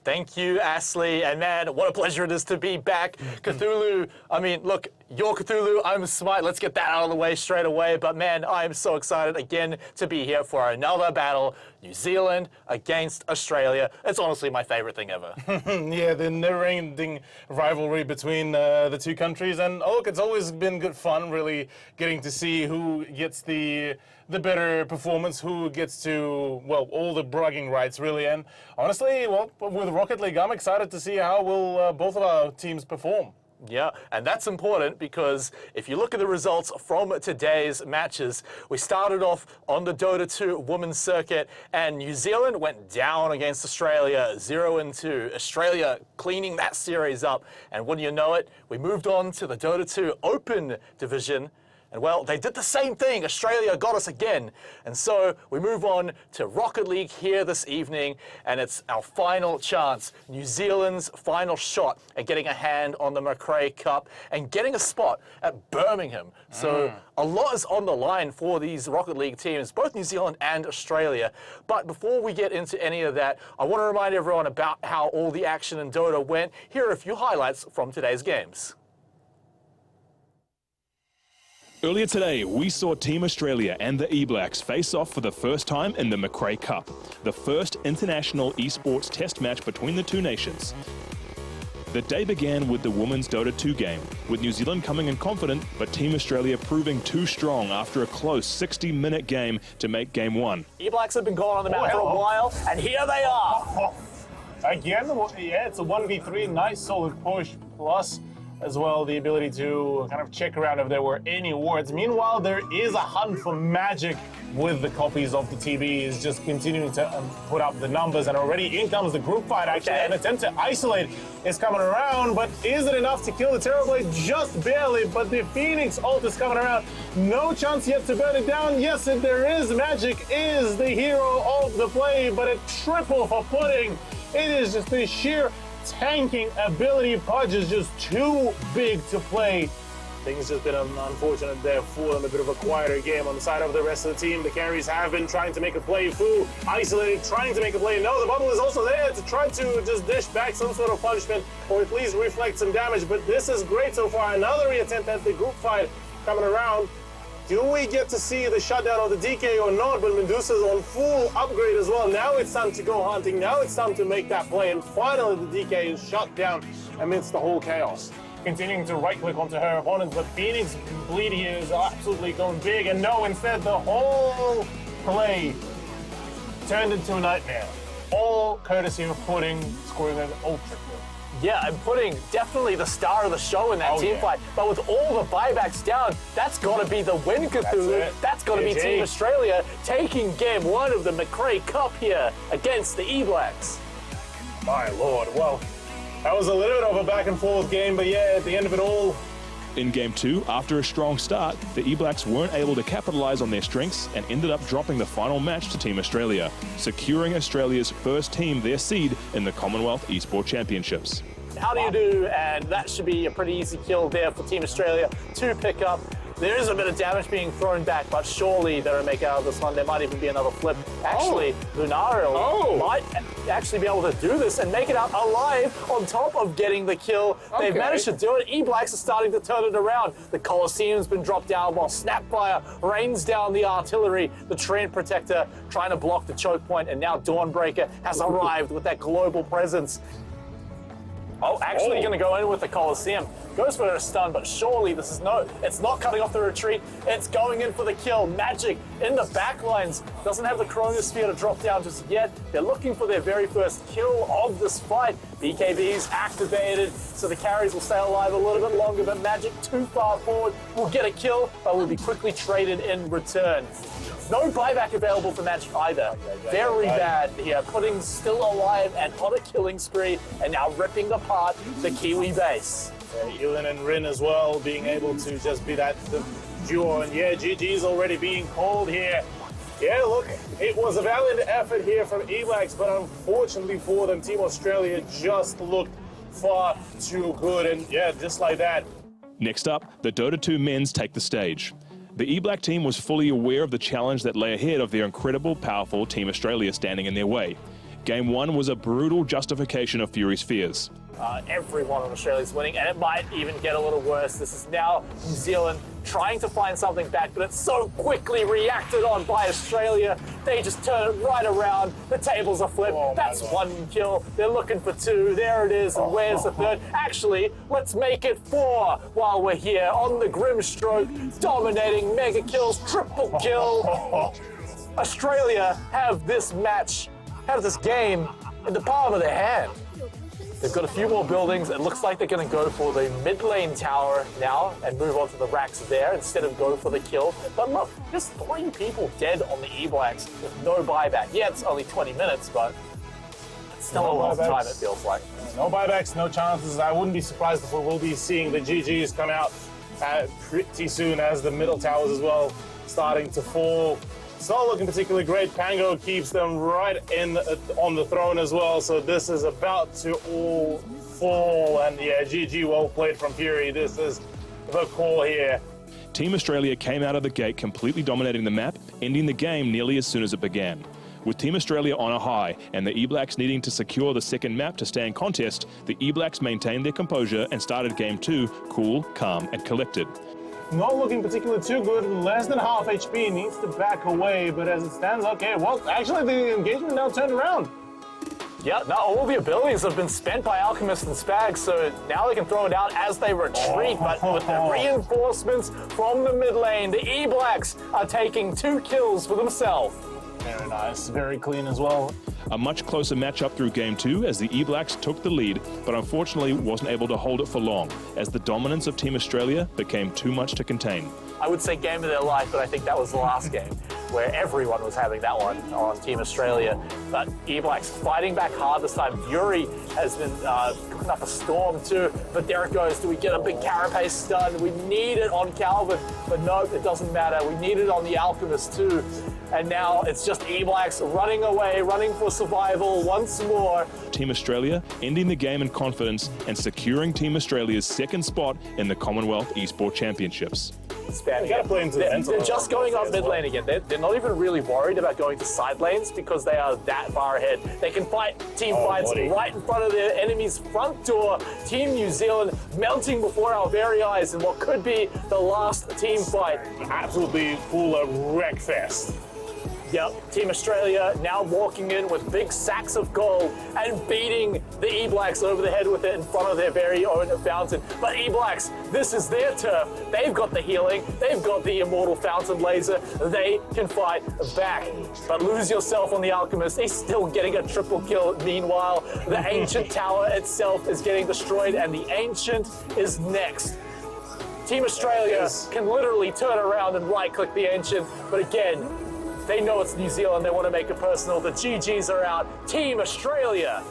Thank you, Ashley. And man, what a pleasure it is to be back. Cthulhu, I mean, look, you're Cthulhu, I'm Smite. Let's get that out of the way straight away. But man, I am so excited again to be here for another battle. New Zealand against Australia. It's honestly my favorite thing ever. Yeah, the never-ending rivalry between the two countries. And look, it's always been good fun, really getting to see who gets the better performance, who gets to, well, all the bragging rights, really. And honestly, well, with Rocket League, I'm excited to see how will both of our teams perform. Yeah, and that's important because if you look at the results from today's matches, we started off on the Dota 2 women's circuit, and New Zealand went down against Australia 0-2. Australia cleaning that series up, and wouldn't you know it, we moved on to the Dota 2 Open division. And well, they did the same thing. Australia got us again. And so we move on to Rocket League here this evening, and it's our final chance, New Zealand's final shot at getting a hand on the Mcrae Cup and getting a spot at Birmingham. So a lot is on the line for these Rocket League teams, both New Zealand and Australia. But before we get into any of that, I want to remind everyone about how all the action in Dota went. Here are a few highlights from today's games. Earlier today, we saw Team Australia and the E-Blacks face off for the first time in the Mcrae Cup, the first international esports test match between the two nations. The day began with the women's Dota 2 game, with New Zealand coming in confident, but Team Australia proving too strong after a close 60-minute game to make game one. E-Blacks have been going on the map for a while, and here they are. Again, yeah, it's a 1v3, nice solid push, plus as well the ability to kind of check around if there were any wards. Meanwhile, there is a hunt for magic with the copies of the TVs, just continuing to put up the numbers, and already in comes the group fight. Actually, an attempt to isolate is coming around, but is it enough to kill the Terrorblade? Just barely, but the Phoenix ult is coming around. No chance yet to burn it down. Yes, there is. Magic is the hero of the play, but a triple for Pudding. It is just the sheer tanking ability. Pudge is just too big to play. Things just been unfortunate there for them. A bit of a quieter game on the side of the rest of the team. The carries have been trying to make a play. Fu isolated, trying to make a play. No, the bubble is also there to try to just dish back some sort of punishment, or at least reflect some damage. But this is great so far. Another reattempt at the group fight coming around. Do we get to see the shutdown of the DK or not? But Medusa's on full upgrade as well. Now it's time to go hunting. Now it's time to make that play. And finally the DK is shut down amidst the whole chaos. Continuing to right-click onto her opponents, but Phoenix Bleed here is absolutely going big. And no, instead the whole play turned into a nightmare. All courtesy of Pudding scoring an ultra kill. Yeah, and Pudding definitely the star of the show in that team fight. But with all the buybacks down, that's got to be the win, Cthulhu. That's got to be Team Australia taking game one of the Mcrae Cup here against the E-Blacks. My lord, well, that was a little bit of a back and forth game, but yeah, at the end of it all, In Game 2, after a strong start, the E-Blacks weren't able to capitalise on their strengths and ended up dropping the final match to Team Australia, securing Australia's first team their seed in the Commonwealth Esports Championships. How do you do? And that should be a pretty easy kill there for Team Australia to pick up. There is a bit of damage being thrown back, but surely they'll make out of this one. There might even be another flip. Actually, Lunaro might actually be able to do this and make it out alive on top of getting the kill. They've managed to do it. E-Blacks are starting to turn it around. The Colosseum's been dropped down while Snapfire rains down the artillery. The Trend Protector trying to block the choke point, and now Dawnbreaker has arrived with that global presence. Actually going to go in with the Colosseum. Goes for a stun, but surely this is it's not cutting off the retreat. It's going in for the kill. Magic in the backlines. Doesn't have the Chronosphere to drop down just yet. They're looking for their very first kill of this fight. BKB's activated, so the carries will stay alive a little bit longer, but Magic too far forward will get a kill, but will be quickly traded in return. No buyback available for Magic either. Very bad here, putting still alive and on a killing spree, and now ripping apart the Kiwi base. Ewan and Rin as well, being able to just be the duo, and GG's already being called here. Yeah, look, it was a valiant effort here from E-Blacks, but unfortunately for them, Team Australia just looked far too good, and just like that. Next up, the Dota 2 men's take the stage. The E-Black team was fully aware of the challenge that lay ahead of their incredible, powerful Team Australia standing in their way. Game 1 was a brutal justification of Fury's fears. Everyone on Australia's winning, and it might even get a little worse. This is now New Zealand trying to find something back, but it's so quickly reacted on by Australia. They just turn it right around. The tables are flipped. That's one kill. They're looking for two. There it is. And where's the third? Actually, let's make it 4 while we're here on the Grimstroke. Dominating mega kills, triple kill. Australia have this game in the palm of their hand. They've got a few more buildings. It looks like they're going to go for the mid lane tower now and move on to the racks there instead of go for the kill. But look, just 3 people dead on the E-Blacks with no buyback. Yeah, it's only 20 minutes, but it's still a long time, it feels like. No buybacks, no chances. I wouldn't be surprised if we will be seeing the GGs come out pretty soon, as the middle towers as well starting to fall. It's not looking particularly great. Pango keeps them right on the throne as well, so this is about to all fall, and GG, well played from Fury. This is the call here. Team Australia came out of the gate completely dominating the map, ending the game nearly as soon as it began. With Team Australia on a high and the E-Blacks needing to secure the second map to stay in contest, the E-Blacks maintained their composure and started Game 2 cool, calm and collected. Not looking particularly too good. Less than half HP, needs to back away, but as it stands, okay, well, actually the engagement now turned around. Yeah, now all the abilities have been spent by Alchemist and Spag, so now they can throw it out as they retreat, but with the reinforcements from the mid lane, the E-Blacks are taking 2 kills for themselves. Very nice, very clean as well. A much closer matchup through Game 2 as the E-Blacks took the lead, but unfortunately wasn't able to hold it for long, as the dominance of Team Australia became too much to contain. I would say game of their life, but I think that was the last game where everyone was having that one on Team Australia. But E-Blacks fighting back hard this time. Fury has been cooking up a storm too, but there it goes. Do we get a big carapace stun? We need it on Calvin, but no, it doesn't matter. We need it on the Alchemist too. And now it's just E-Blacks running away, running for survival once more. Team Australia ending the game in confidence and securing Team Australia's second spot in the Commonwealth Esports Championships. They're just going up mid lane again. They're not even really worried about going to side lanes because they are that far ahead. They can fight team fights right in front of their enemy's front door. Team New Zealand melting before our very eyes in what could be the last team fight. Absolutely full of wreckfest. Yep, Team Australia now walking in with big sacks of gold and beating the E-Blacks over the head with it in front of their very own fountain. But E-Blacks, this is their turf. They've got the healing. They've got the immortal fountain laser. They can fight back. But lose yourself on the Alchemist. He's still getting a triple kill. Meanwhile, the Ancient Tower itself is getting destroyed, and the Ancient is next. Team Australia can literally turn around and right-click the Ancient, but again, they know it's New Zealand. They want to make it personal. The GGs are out. Team Australia.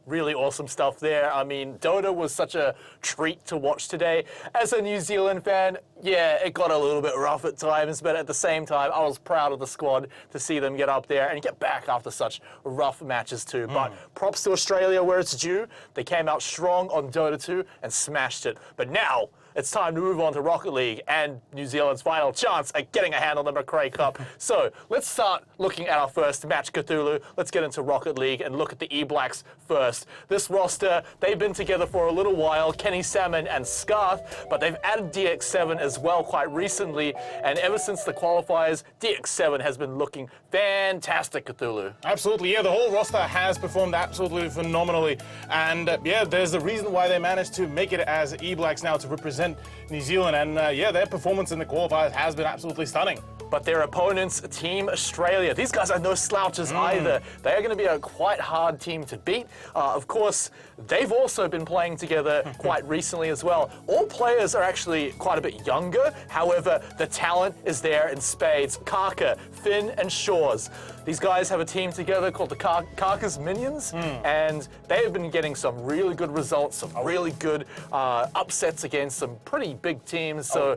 Really awesome stuff there. I mean, Dota was such a treat to watch today. As a New Zealand fan, yeah, it got a little bit rough at times, but at the same time, I was proud of the squad to see them get up there and get back after such rough matches too. But props to Australia where it's due. They came out strong on Dota 2 and smashed it. But now, it's time to move on to Rocket League and New Zealand's final chance at getting a hand on the Mcrae Cup. So let's start looking at our first match, Cthulhu. Let's get into Rocket League and look at the E-Blacks first. This roster, they've been together for a little while, Kenny Salmon and Scarth, but they've added DX7 as well quite recently. And ever since the qualifiers, DX7 has been looking fantastic, Cthulhu. Absolutely, yeah, the whole roster has performed absolutely phenomenally. And yeah, there's a reason why they managed to make it as E-Blacks now to represent New Zealand, and yeah, their performance in the qualifiers has been absolutely stunning. But their opponents, Team Australia, these guys are no slouches either. They are going to be a quite hard team to beat. Of course, they've also been playing together quite recently as well. All players are actually quite a bit younger. However, the talent is there in spades. Kaka, Finn, and Shores. These guys have a team together called the Kaka's Minions, and they have been getting some really good results, some really good upsets against some pretty big teams. So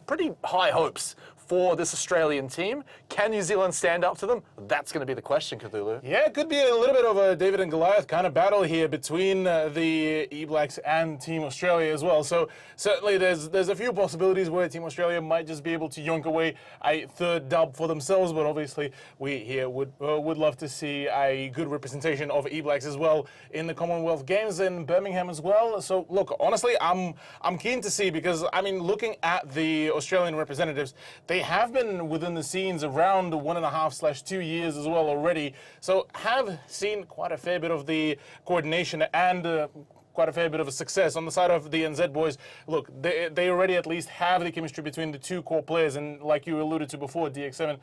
pretty high hopes for this Australian team. Can New Zealand stand up to them? That's going to be the question, Cthulhu. Yeah, it could be a little bit of a David and Goliath kind of battle here between the E-Blacks and Team Australia as well. So certainly there's a few possibilities where Team Australia might just be able to yonk away a third dub for themselves, but obviously we here would love to see a good representation of E-Blacks as well in the Commonwealth Games in Birmingham as well. So look, honestly, I'm keen to see, because I mean, looking at the Australian representatives, they have been within the scenes around 1.5/2 years as well already, so have seen quite a fair bit of the coordination and quite a fair bit of a success on the side of the NZ boys. Look, they already at least have the chemistry between the two core players, and like you alluded to before, DX7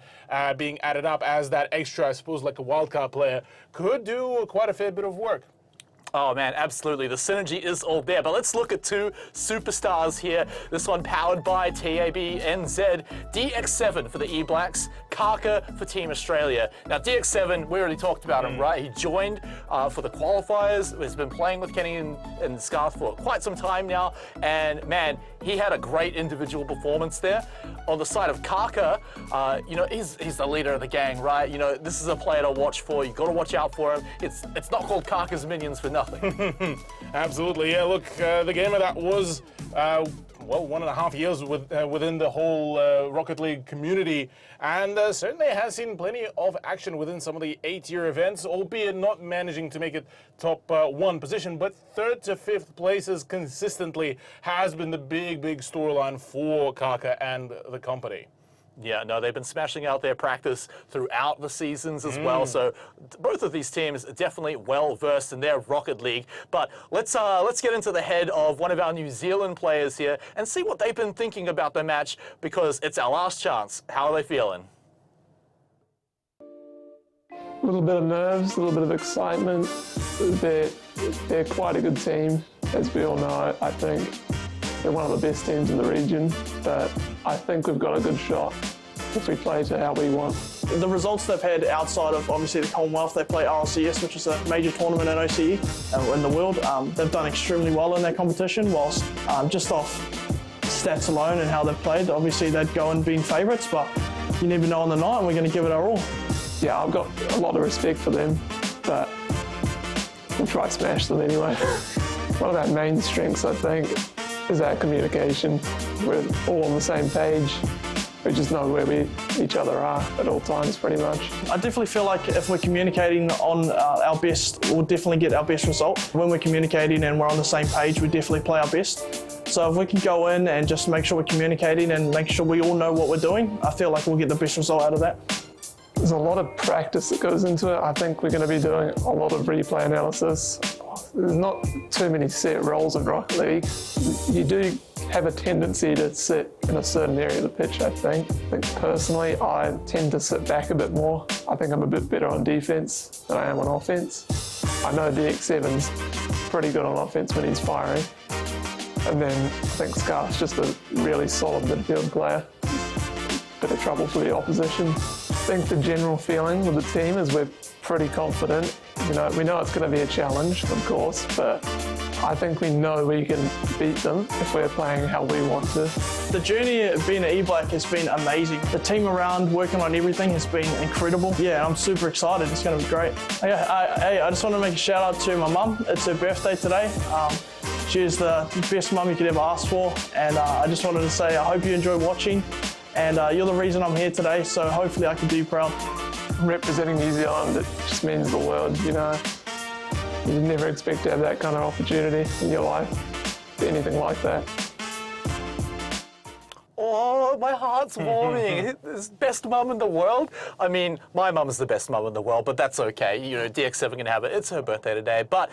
being added up as that extra, I suppose, like a wildcard player, could do quite a fair bit of work. Oh man, absolutely. The synergy is all there. But let's look at two superstars here. This one powered by TAB NZ. DX7 for the E-Blacks, Kaka for Team Australia. Now DX7, we already talked about him, right? He joined for the qualifiers. He's been playing with Kenny and Scarth for quite some time now. And man, he had a great individual performance there. On the side of Kaka, you know, he's the leader of the gang, right? You know, this is a player to watch for. You've got to watch out for him. It's not called Kaka's Minions for nothing. Absolutely, yeah. Look, the game of that was, well, 1.5 years within the whole Rocket League community, and certainly has seen plenty of action within some of the 8-year events, albeit not managing to make it top 1 position, but 3rd to 5th places consistently has been the big storyline for Kaka and the company. Yeah, no, they've been smashing out their practice throughout the seasons as well. So both of these teams are definitely well versed in their Rocket League. But let's get into the head of one of our New Zealand players here and see what they've been thinking about the match, because it's our last chance. How are they feeling? A little bit of nerves, a little bit of excitement. They're quite a good team, as we all know. I think they're one of the best teams in the region, but I think we've got a good shot if we play to how we want. The results they've had outside of obviously the Commonwealth, they play RLCS, which is a major tournament in OCE in the world. They've done extremely well in that competition, whilst just off stats alone and how they've played, obviously they'd go and be favourites, but you never know on the night, and we're going to give it our all. Yeah, I've got a lot of respect for them, but we'll try to smash them anyway. One of our main strengths, I think, is our communication. We're all on the same page. We just know where each other are at all times, pretty much. I definitely feel like if we're communicating on our best, we'll definitely get our best result. When we're communicating and we're on the same page, we definitely play our best. So if we can go in and just make sure we're communicating and make sure we all know what we're doing, I feel like we'll get the best result out of that. There's a lot of practice that goes into it. I think we're going to be doing a lot of replay analysis. There's not too many set roles in Rocket League. You do have a tendency to sit in a certain area of the pitch, I think. Personally, I tend to sit back a bit more. I think I'm a bit better on defence than I am on offence. I know DX7's pretty good on offence when he's firing. And then I think Scar's just a really solid midfield player. Bit of trouble for the opposition. think the general feeling with the team is we're pretty confident. We know it's going to be a challenge, of course, but I think we know we can beat them if we're playing how we want to. The journey of being an E-Black has been amazing. The team around working on everything has been incredible. Yeah, I'm super excited. It's going to be great. I just want to make a shout out to my mum. It's her birthday today. She is the best mum you could ever ask for, and I just wanted to say I hope you enjoy watching, and you're the reason I'm here today, so hopefully I can do you proud. Representing New Zealand, it just means the world, You never expect to have that kind of opportunity in your life, anything like that. Oh, my heart's warming. His best mum in the world. I mean, my mum's the best mum in the world, but that's okay. DX7 can have it. It's her birthday today. But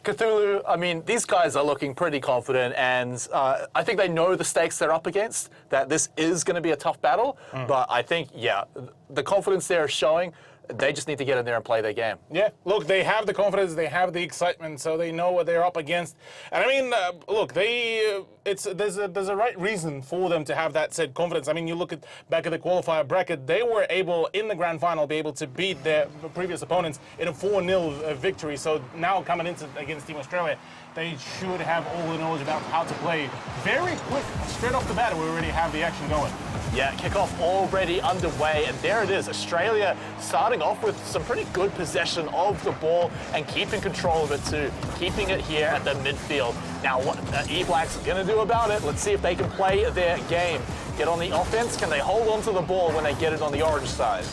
Cthulhu, I mean, these guys are looking pretty confident, and I think they know the stakes they're up against, that this is going to be a tough battle. But I think, yeah, the confidence they're showing, they just need to get in there and play their game. Yeah, look, they have the confidence, they have the excitement, so they know what they're up against. And I mean, look, there's a right reason for them to have that said confidence. I mean, you look back at the qualifier bracket, they were able, in the grand final, be able to beat their previous opponents in a 4-0 victory. So now coming into against Team Australia, they should have all the knowledge about how to play. Very quick, straight off the bat, we already have the action going. Yeah, kickoff already underway, and there it is. Australia starting off with some pretty good possession of the ball and keeping control of it too, keeping it here at the midfield. Now, what E-Blacks are going to do about it? Let's see if they can play their game. Get on the offense. Can they hold on to the ball when they get it on the orange side?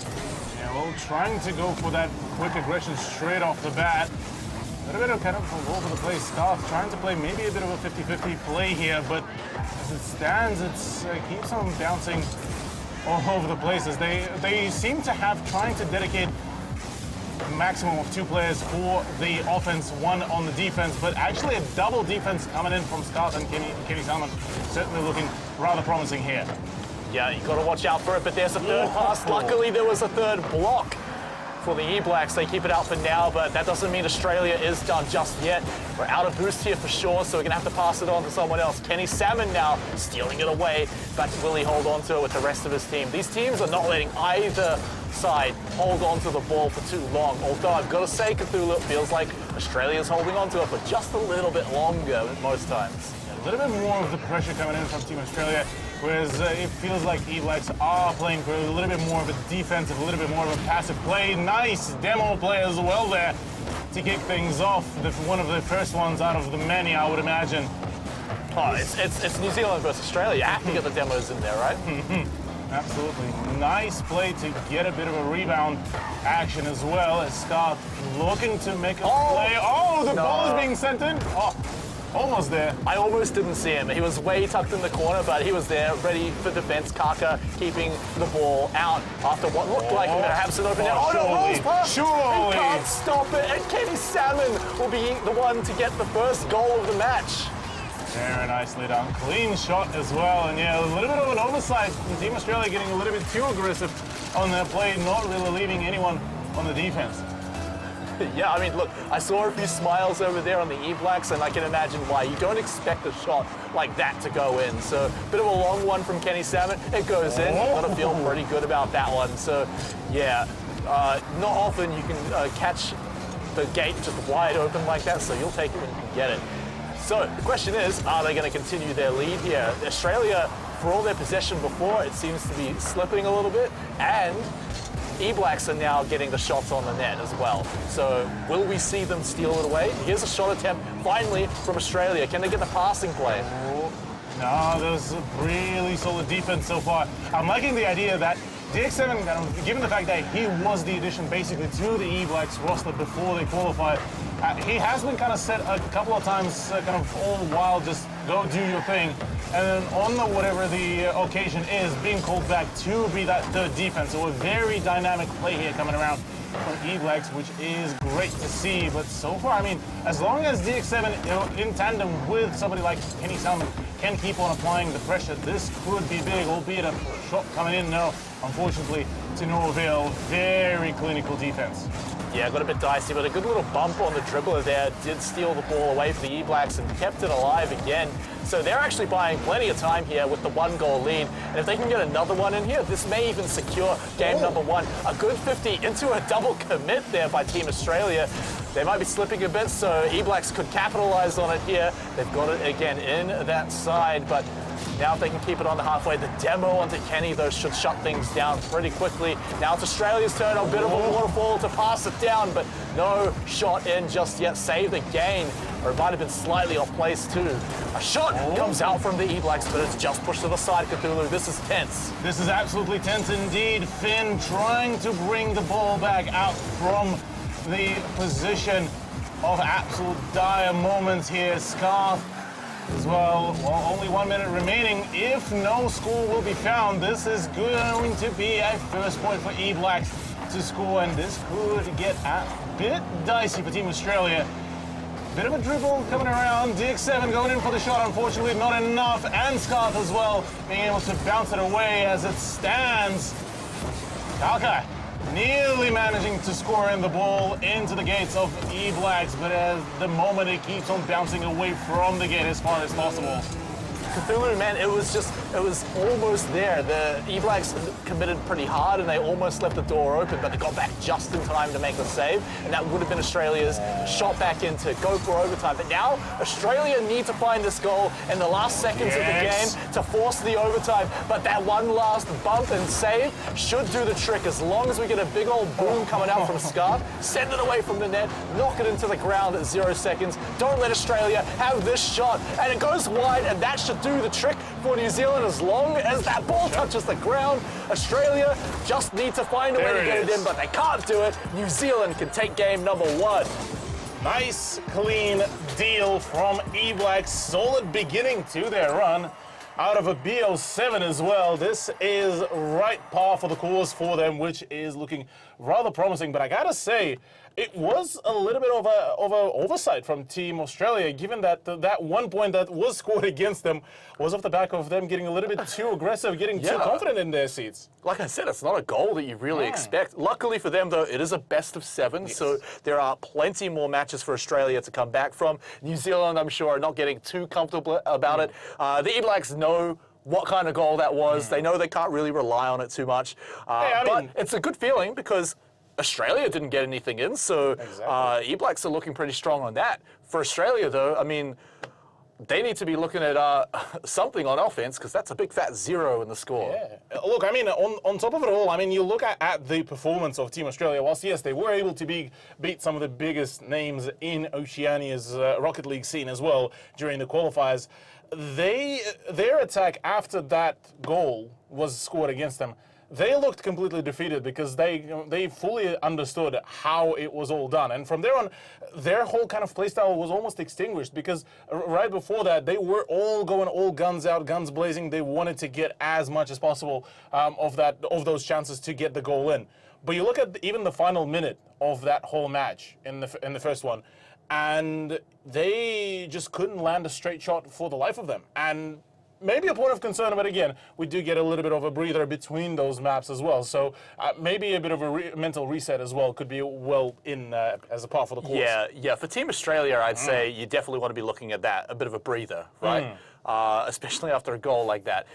Yeah, well, trying to go for that quick aggression straight off the bat. A little bit of kind of all over the place stuff, trying to play maybe a bit of a 50-50 play here, but as it stands, it keeps on bouncing all over the place. As they seem to have trying to dedicate a maximum of 2 players for the offense, 1 on the defense, but actually a double defense coming in from Scott and Kenny Salmon, certainly looking rather promising here. Yeah, you got to watch out for it, but there's a third pass. Luckily, there was a third block for the E-Blacks. They keep it out for now, but that doesn't mean Australia is done just yet. We're out of boost here for sure, so we're going to have to pass it on to someone else. Kenny Salmon now stealing it away, but will he hold on to it with the rest of his team? These teams are not letting either side hold on to the ball for too long, although I've got to say, Cthulhu, it feels like Australia's holding on to it for just a little bit longer most times. A little bit more of the pressure coming in from Team Australia, whereas it feels like E-Blacks are playing for a little bit more of a defensive, a little bit more of a passive play. Nice demo play as well there to kick things off. One of the first ones out of the many, I would imagine. Oh, it's New Zealand versus Australia. You have to get the demos in there, right? Absolutely. Nice play to get a bit of a rebound action as well, as Scott looking to make a play. Oh, the ball is being sent in. Oh. Almost there. I almost didn't see him. He was way tucked in the corner, but he was there, ready for defense. Kaka keeping the ball out after what looked like a Hampson open now. Oh, no, rolls past. Surely. He can't stop it, and Kenny Salmon will be the one to get the first goal of the match. Very nicely done. Clean shot as well, and yeah, a little bit of an oversight. Team Australia getting a little bit too aggressive on their play, not really leaving anyone on the defense. Yeah, I mean, look, I saw a few smiles over there on the E-Blacks, and I can imagine why. You don't expect a shot like that to go in. So, a bit of a long one from Kenny Salmon. It goes in. Got to feel pretty good about that one. So, yeah, not often you can catch the gate just wide open like that, so you'll take it when you can get it. So, the question is, are they going to continue their lead here? Australia, for all their possession before, it seems to be slipping a little bit, and E-Blacks are now getting the shots on the net as well. So will we see them steal it away? Here's a shot attempt finally from Australia. Can they get the passing play? No, there's a really solid defense so far. I'm liking the idea that DX7, given the fact that he was the addition basically to the E-Blacks roster before they qualified, he has been kind of set a couple of times, kind of all the while, just go do your thing. And then on the whatever the occasion is, being called back to be that third defense. So a very dynamic play here coming around from E-Blacks, which is great to see. But so far, I mean, as long as DX7 in tandem with somebody like Kenny Salmon can keep on applying the pressure, this could be big, albeit a shot coming in now, unfortunately, to no avail. Very clinical defense. Yeah, got a bit dicey, but a good little bump on the dribbler there did steal the ball away for the E-Blacks and kept it alive again. So they're actually buying plenty of time here with the 1-goal lead. And if they can get another one in here, this may even secure game number 1. A good 50 into a double commit there by Team Australia. They might be slipping a bit, so E-Blacks could capitalize on it here. They've got it again in that side, but now if they can keep it on the halfway, the demo onto Kenny, though, should shut things down pretty quickly. Now it's Australia's turn, a bit of a waterfall to pass it down, but no shot in just yet. Save the gain, or it might have been slightly off place too. A shot comes out from the E-Blacks, but it's just pushed to the side, Cthulhu. This is tense. This is absolutely tense indeed. Finn trying to bring the ball back out from the position of absolute dire moments here. Scarf as well. Well, only 1 minute remaining. If no score will be found, this is going to be a first point for E-Blacks to score, and this could get a bit dicey for Team Australia. Bit of a dribble coming around. DX7 going in for the shot, unfortunately not enough, and Scarf as well being able to bounce it away as it stands. Kalka nearly managing to score in the ball into the gates of E-Blacks, but at the moment it keeps on bouncing away from the gate as far as possible. Cthulhu, man, it was almost there. The E-Blacks committed pretty hard and they almost left the door open, but they got back just in time to make the save, and that would have been Australia's shot back in to go for overtime. But now Australia need to find this goal in the last seconds of the game to force the overtime, but that one last bump and save should do the trick as long as we get a big old boom coming out from Scarf, send it away from the net, knock it into the ground at 0 seconds. Don't let Australia have this shot, and it goes wide, and that should do the trick for New Zealand as long as that ball touches the ground. Australia just need to find a way to get it in, but they can't do it. New Zealand can take game number 1. Nice, clean deal from E-Blacks. Solid beginning to their run out of a BO7 as well. This is right par for the course for them, which is looking rather promising. But I gotta say, it was a little bit of a oversight from Team Australia, given that that 1 point that was scored against them was off the back of them getting a little bit too aggressive, getting too confident in their seats. Like I said, it's not a goal that you really expect. Luckily for them, though, it is a best of 7, so there are plenty more matches for Australia to come back from. New Zealand, I'm sure, are not getting too comfortable about it. The E-Blacks know what kind of goal that was. They know they can't really rely on it too much. But it's a good feeling because Australia didn't get anything in, so E-Blacks are looking pretty strong on that. For Australia, though, I mean, they need to be looking at something on offense, because that's a big fat 0 in the score. Yeah. Look, I mean, on top of it all, I mean, you look at the performance of Team Australia. Whilst, yes, they were able to beat some of the biggest names in Oceania's Rocket League scene as well during the qualifiers, their attack after that goal was scored against them, they looked completely defeated because they fully understood how it was all done. And from there on, their whole kind of playstyle was almost extinguished because right before that, they were all going all guns out, guns blazing. They wanted to get as much as possible of those chances to get the goal in. But you look at even the final minute of that whole match in the first one, and they just couldn't land a straight shot for the life of them. And maybe a point of concern, but again, we do get a little bit of a breather between those maps as well. So maybe a bit of a mental reset as well could be well in as a part for the course. Yeah. For Team Australia, I'd say you definitely want to be looking at that, a bit of a breather, right? Especially after a goal like that.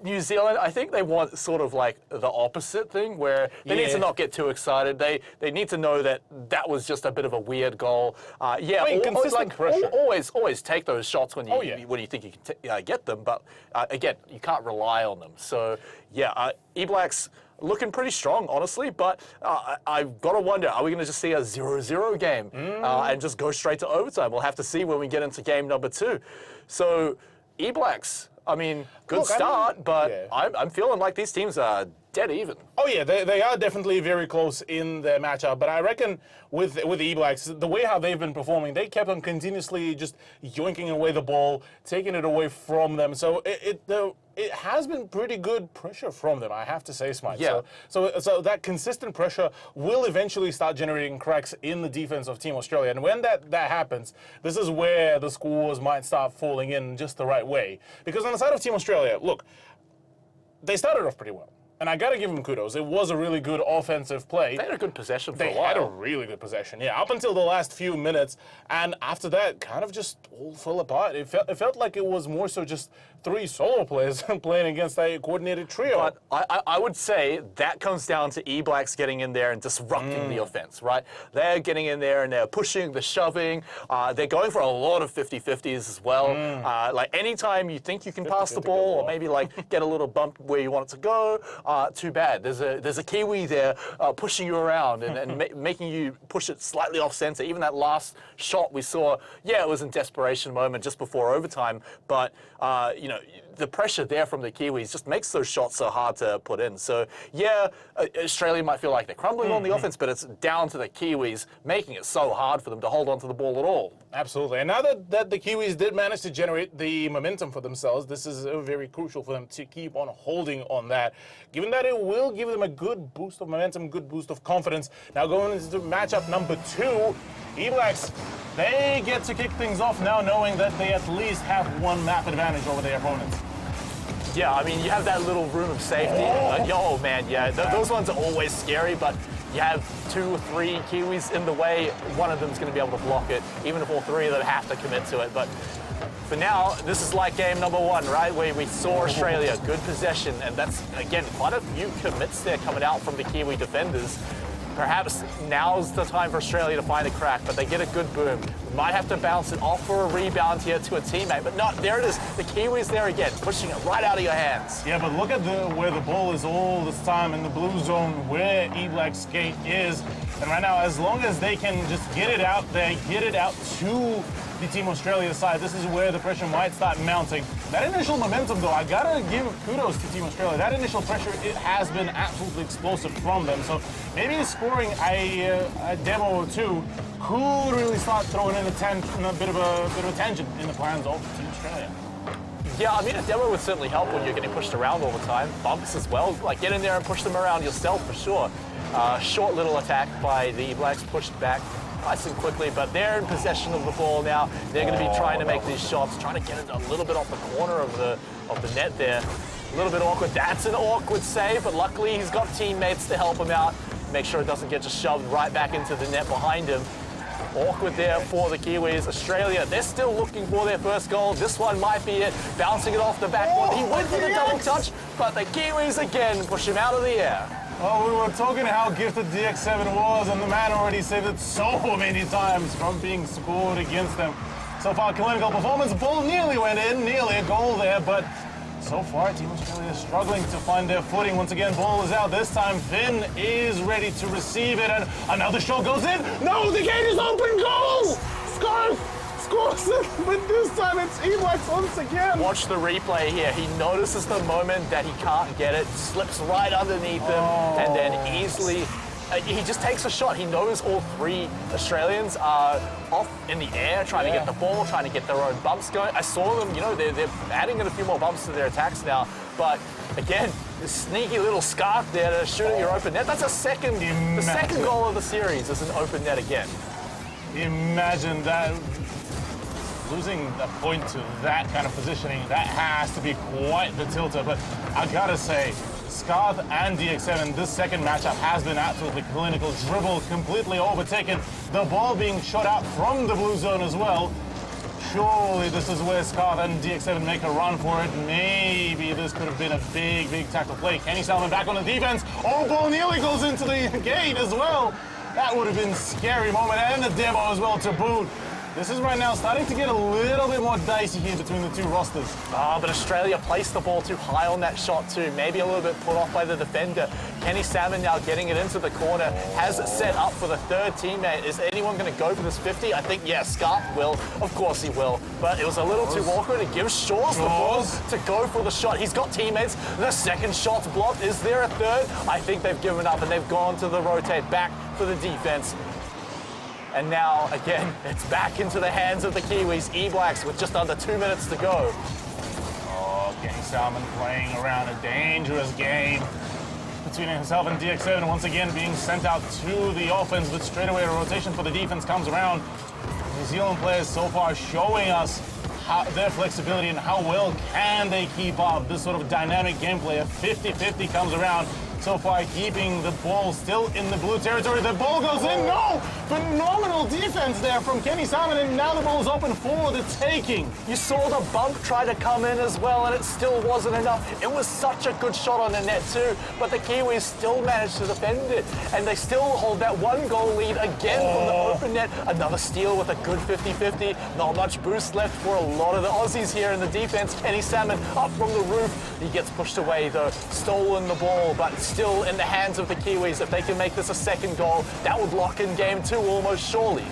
New Zealand, I think they want sort of like the opposite thing, where they need to not get too excited. They need to know that that was just a bit of a weird goal. I mean, consistent pressure. Always take those shots when you think you can get them, but again, you can't rely on them. So yeah, E-Blacks looking pretty strong, honestly, but I've got to wonder, are we going to just see a 0-0 game and just go straight to overtime? We'll have to see when we get into game number 2. So E-Blacks, I mean, good start, but I'm feeling like these teams are dead even. Oh yeah, they are definitely very close in their matchup, but I reckon with the E-Blacks, the way how they've been performing, they kept on continuously just yoinking away the ball, taking it away from them. So it has been pretty good pressure from them, I have to say, Smite. Yeah. So that consistent pressure will eventually start generating cracks in the defense of Team Australia. And when that happens, this is where the scores might start falling in just the right way. Because on the side of Team Australia, look, they started off pretty well. And I got to give them kudos. It was a really good offensive play. They had a good possession for a while. They had a really good possession, yeah, up until the last few minutes. And after that, kind of just all fell apart. It felt like it was more so just 3 solo players playing against a coordinated trio. But I would say that comes down to E-Blacks getting in there and disrupting the offense, right? They're getting in there and they're pushing, they're shoving. They're going for a lot of 50-50s as well. Like anytime you think you can pass the ball or maybe like get a little bump where you want it to go, too bad. There's a Kiwi there pushing you around and making you push it slightly off center. Even that last shot we saw, yeah, it was in desperation moment just before overtime, but you know, the pressure there from the Kiwis just makes those shots so hard to put in. So yeah, Australia might feel like they're crumbling on the offense, but it's down to the Kiwis making it so hard for them to hold on to the ball at all. Absolutely. And now that the Kiwis did manage to generate the momentum for themselves, this is very crucial for them to keep on holding on that, given that it will give them a good boost of momentum, good boost of confidence. Now going into matchup number 2, E-Blacks, they get to kick things off now knowing that they at least have 1 map advantage over their opponents. Yeah, I mean, you have that little room of safety. Oh man, yeah, those ones are always scary, but you have 2 or 3 Kiwis in the way, one of them's going to be able to block it, even if all 3 of them have to commit to it. But for now, this is like game number 1, right, where we saw Australia, good possession, and that's, again, quite a few commits there coming out from the Kiwi defenders. Perhaps now's the time for Australia to find a crack, but they get a good boom. Might have to bounce it off for a rebound here to a teammate, but no, there it is. The Kiwis there again, pushing it right out of your hands. Yeah, but look at where the ball is all this time in the blue zone, where E-Black's gate is. And right now, as long as they can just get it out there, get it out to the Team Australia side, this is where the pressure might start mounting. That initial momentum, though, I gotta give kudos to Team Australia. That initial pressure, it has been absolutely explosive from them. So maybe scoring a demo or 2 could really start throwing in a bit of a tangent in the plans of Team Australia. Yeah, I mean, a demo would certainly help when you're getting pushed around all the time. Bumps as well, like get in there and push them around yourself for sure. Short little attack by the Blacks, pushed back nice and quickly, but they're in possession of the ball now. They're going to be trying to make these shots, trying to get it a little bit off the corner of the net there. A little bit awkward. That's an awkward save, but luckily he's got teammates to help him out. Make sure it doesn't get just shoved right back into the net behind him. Awkward there for the Kiwis. Australia, they're still looking for their first goal. This one might be it. Bouncing it off the backboard. He went for the double touch, but the Kiwis again push him out of the air. Oh, we were talking how gifted DX7 was, and the man already saved it so many times from being scored against them. So far, clinical performance. Ball nearly went in, nearly a goal there, but so far, Team Australia is struggling to find their footing. Once again, ball is out. This time, Finn is ready to receive it, and another shot goes in. No, the gate is open. Goal! Scarf scores it, but this time it's E-Blacks once again. Watch the replay here. He notices the moment that he can't get it, slips right underneath him, and then easily he just takes a shot. He knows all 3 Australians are off in the air, trying to get the ball, trying to get their own bumps going. I saw them, you know, they're adding in a few more bumps to their attacks now. But again, the sneaky little scarf there to shoot at your open net. That's the second goal of the series is an open net again. Imagine that. Losing a point to that kind of positioning, that has to be quite the tilter. But I gotta say, Scarth and DX7, this second matchup has been absolutely clinical. Dribble completely overtaken. The ball being shot out from the blue zone as well. Surely this is where Scarth and DX7 make a run for it. Maybe this could have been a big tackle play. Kenny Salmon back on the defense. Oh, ball nearly goes into the gate as well. That would have been a scary moment, and the demo as well to boot. This is right now starting to get a little bit more dicey here between the 2 rosters. But Australia placed the ball too high on that shot too. Maybe a little bit put off by the defender. Kenny Salmon now getting it into the corner. Has it set up for the 3rd teammate. Is anyone going to go for this 50? I think, yeah, Scarf will. Of course he will. But it was a little too awkward. It gives Shaw's the ball to go for the shot. He's got teammates. The second shot's blocked. Is there a 3rd? I think they've given up and they've gone to the rotate back for the defense. And now, again, it's back into the hands of the Kiwis. E-Blacks with just under 2 minutes to go. Oh, Kenny Salmon playing around a dangerous game between himself and DX7. Once again, being sent out to the offense, but straight away a rotation for the defense comes around. New Zealand players so far showing us their flexibility and how well can they keep up this sort of dynamic gameplay. A 50-50 comes around. So far, keeping the ball still in the blue territory. The ball goes in. No! Phenomenal defense there from Kenny Simon, and now the ball is open for the taking. You saw the bump try to come in as well, and it still wasn't enough. It was such a good shot on the net too, but the Kiwis still managed to defend it, and they still hold that 1-goal lead again from the open net. Another steal with a good 50-50. Not much boost left for a lot of the Aussies here in the defense. Kenny Salmon up from the roof. He gets pushed away though, stolen the ball, but still in the hands of the Kiwis. If they can make this a second goal, that would lock in game 2 almost surely.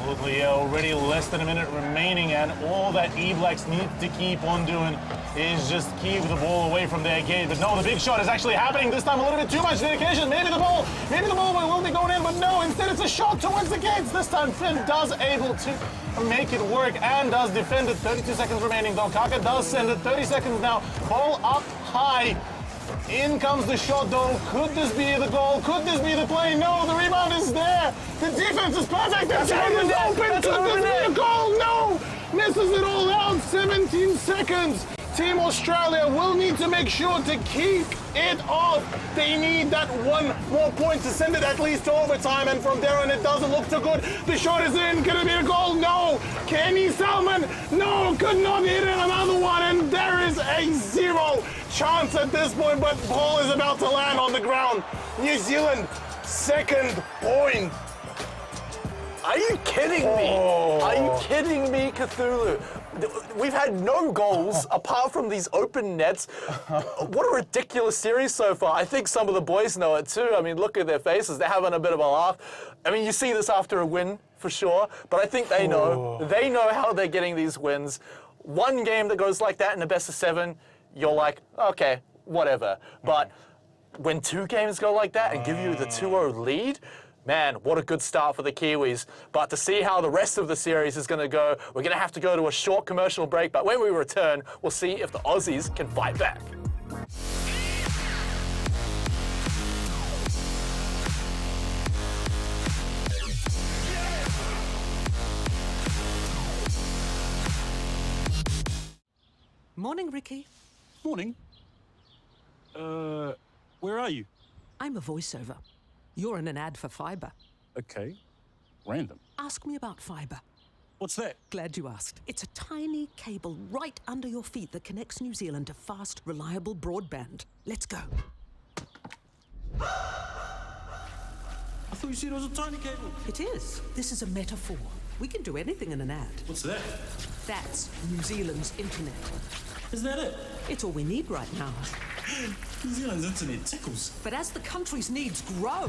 Absolutely, already less than a minute remaining, and all that E-Blacks need to keep on doing is just keep the ball away from their gate. But no, the big shot is actually happening this time. A little bit too much dedication. Maybe the ball will be going in, but no, instead it's a shot towards the gates. This time Finn does able to make it work and does defend it. 32 seconds remaining though. Kaka does send it. 30 seconds now. Ball up high. In comes the shot though. Could this be the goal? Could this be the play? No, the rebound is there. The defense is perfect. The shot is open. Could this be a goal? No. Misses it all out. 17 seconds. Team Australia will need to make sure to keep it off. They need that one more point to send it at least to overtime, and from there on it doesn't look too good. The shot is in. Could it be a goal? No. Kenny Salmon, no, could not hit it. Another one, and there is a 0 chance at this point, but ball is about to land on the ground. New Zealand, second point. Are you kidding me? Are you kidding me, Cthulhu? We've had no goals apart from these open nets. What a ridiculous series so far. I think some of the boys know it too. I mean, look at their faces. They're having a bit of a laugh. I mean, you see this after a win for sure, but I think they know. They know how they're getting these wins. One game that goes like that in a best of 7, you're like, okay, whatever. But when 2 games go like that and give you the 2-0 lead, man, what a good start for the Kiwis. But to see how the rest of the series is going to go, we're going to have to go to a short commercial break. But when we return, we'll see if the Aussies can fight back. Morning, Ricky. Morning. Where are you? I'm a voiceover. You're in an ad for fibre. Okay. Random. Ask me about fibre. What's that? Glad you asked. It's a tiny cable right under your feet that connects New Zealand to fast, reliable broadband. Let's go. I thought you said it was a tiny cable. It is. This is a metaphor. We can do anything in an ad. What's that? That's New Zealand's internet. Is that it? It's all we need right now. New Zealand's internet tickles. But as the country's needs grow...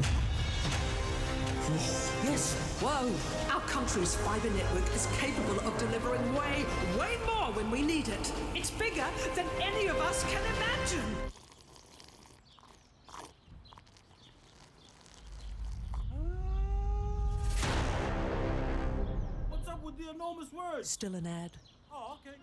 Yes, whoa. Our country's fibre network is capable of delivering way, way more when we need it. It's bigger than any of us can imagine. What's up with the enormous words? Still an ad. Oh, okay.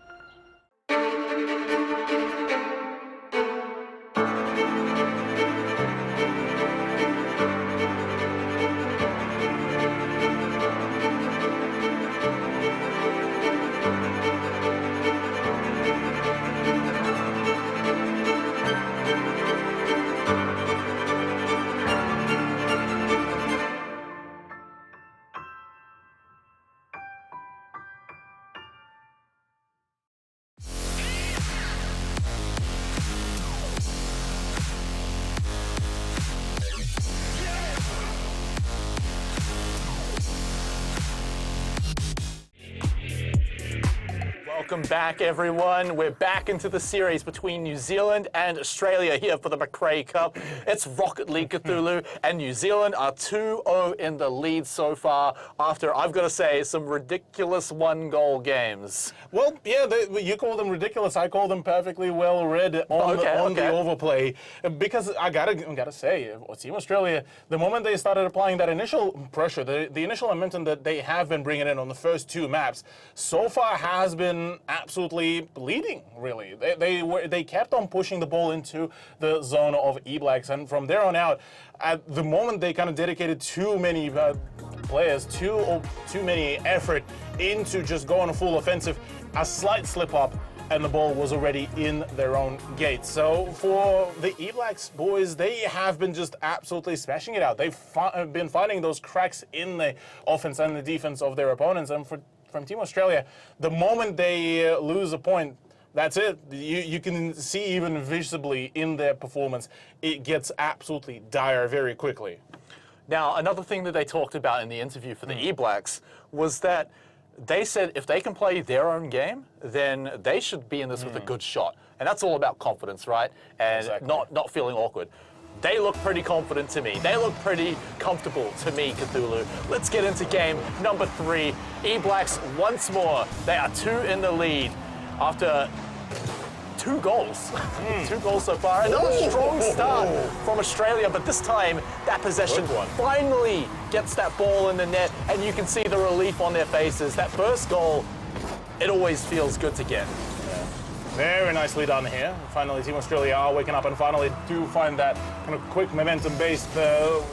Welcome back, everyone. We're back into the series between New Zealand and Australia here for the Mcrae Cup. It's Rocket League Cthulhu, and New Zealand are 2-0 in the lead so far after, I've got to say, some ridiculous 1-goal games. Well, yeah, you call them ridiculous. I call them perfectly well read on the overplay. Because I gotta say, Team Australia, the moment they started applying that initial pressure, the initial momentum that they have been bringing in on the first 2 maps, so far has been absolutely leading, really. They kept on pushing the ball into the zone of E-Blacks, and from there on out, at the moment they kind of dedicated too many players too many effort into just going full offensive. A slight slip up and the ball was already in their own gate. So for the E-Blacks boys, they have been just absolutely smashing it out. They've been finding those cracks in the offense and the defense of their opponents. And from Team Australia, the moment they lose a point, that's it. You can see even visibly in their performance, it gets absolutely dire very quickly. Now, another thing that they talked about in the interview for the E-Blacks was that they said if they can play their own game, then they should be in this with a good shot. And that's all about confidence, right? And not feeling awkward. They look pretty confident to me. They look pretty comfortable to me, Cthulhu. Let's get into game number 3. E-Blacks once more. They are 2 in the lead after 2 goals. 2 goals so far. Another strong start from Australia, but this time that possession finally gets that ball in the net, and you can see the relief on their faces. That first goal, it always feels good to get. Very nicely done here. Finally, Team Australia are waking up and finally do find that kind of quick momentum-based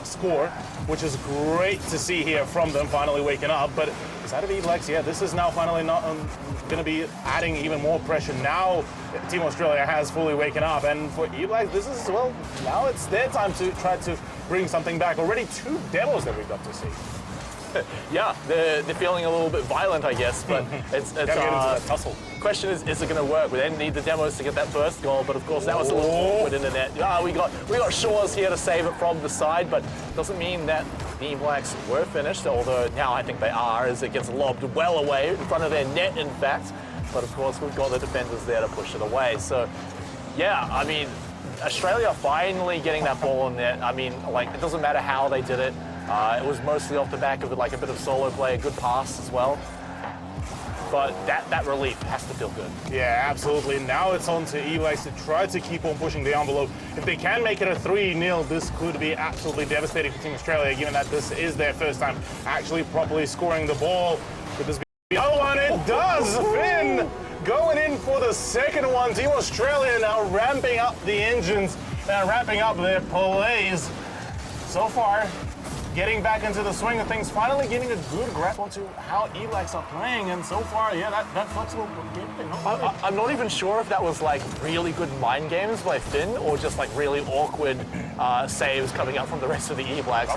score, which is great to see here from them, finally waking up. But side of E-Blacks, yeah, this is now finally not going to be adding even more pressure. Now Team Australia has fully waken up, and for E-Blacks, this is, well, now it's their time to try to bring something back. Already 2 demos that we got to see. Yeah, they're feeling a little bit violent, I guess, but it's Gotta get into that tussle. Question is it going to work? We then need the demos to get that first goal, but of course that was a little awkward in the net. We got Shores here to save it from the side, but doesn't mean that the E-Blacks were finished, although now I think they are, as it gets lobbed well away in front of their net, in fact. But of course we've got the defenders there to push it away. So yeah, I mean, Australia finally getting that ball in net. I mean, like, it doesn't matter how they did it. It was mostly off the back of like a bit of solo play, a good pass as well. But that relief has to feel good. Yeah, absolutely. Now it's on to E-Blacks to try to keep on pushing the envelope. If they can make it a 3-0, this could be absolutely devastating for Team Australia, given that this is their first time actually properly scoring the ball. Could this be the other one? It does! Finn going in for the second one. Team Australia now ramping up the engines and ramping up their plays. So far, getting back into the swing of things, finally getting a good grasp onto how E-Blacks are playing, and so far, yeah, that flexible game thing. I'm not even sure if that was like really good mind games by Finn or just like really awkward saves coming up from the rest of the E-Blacks.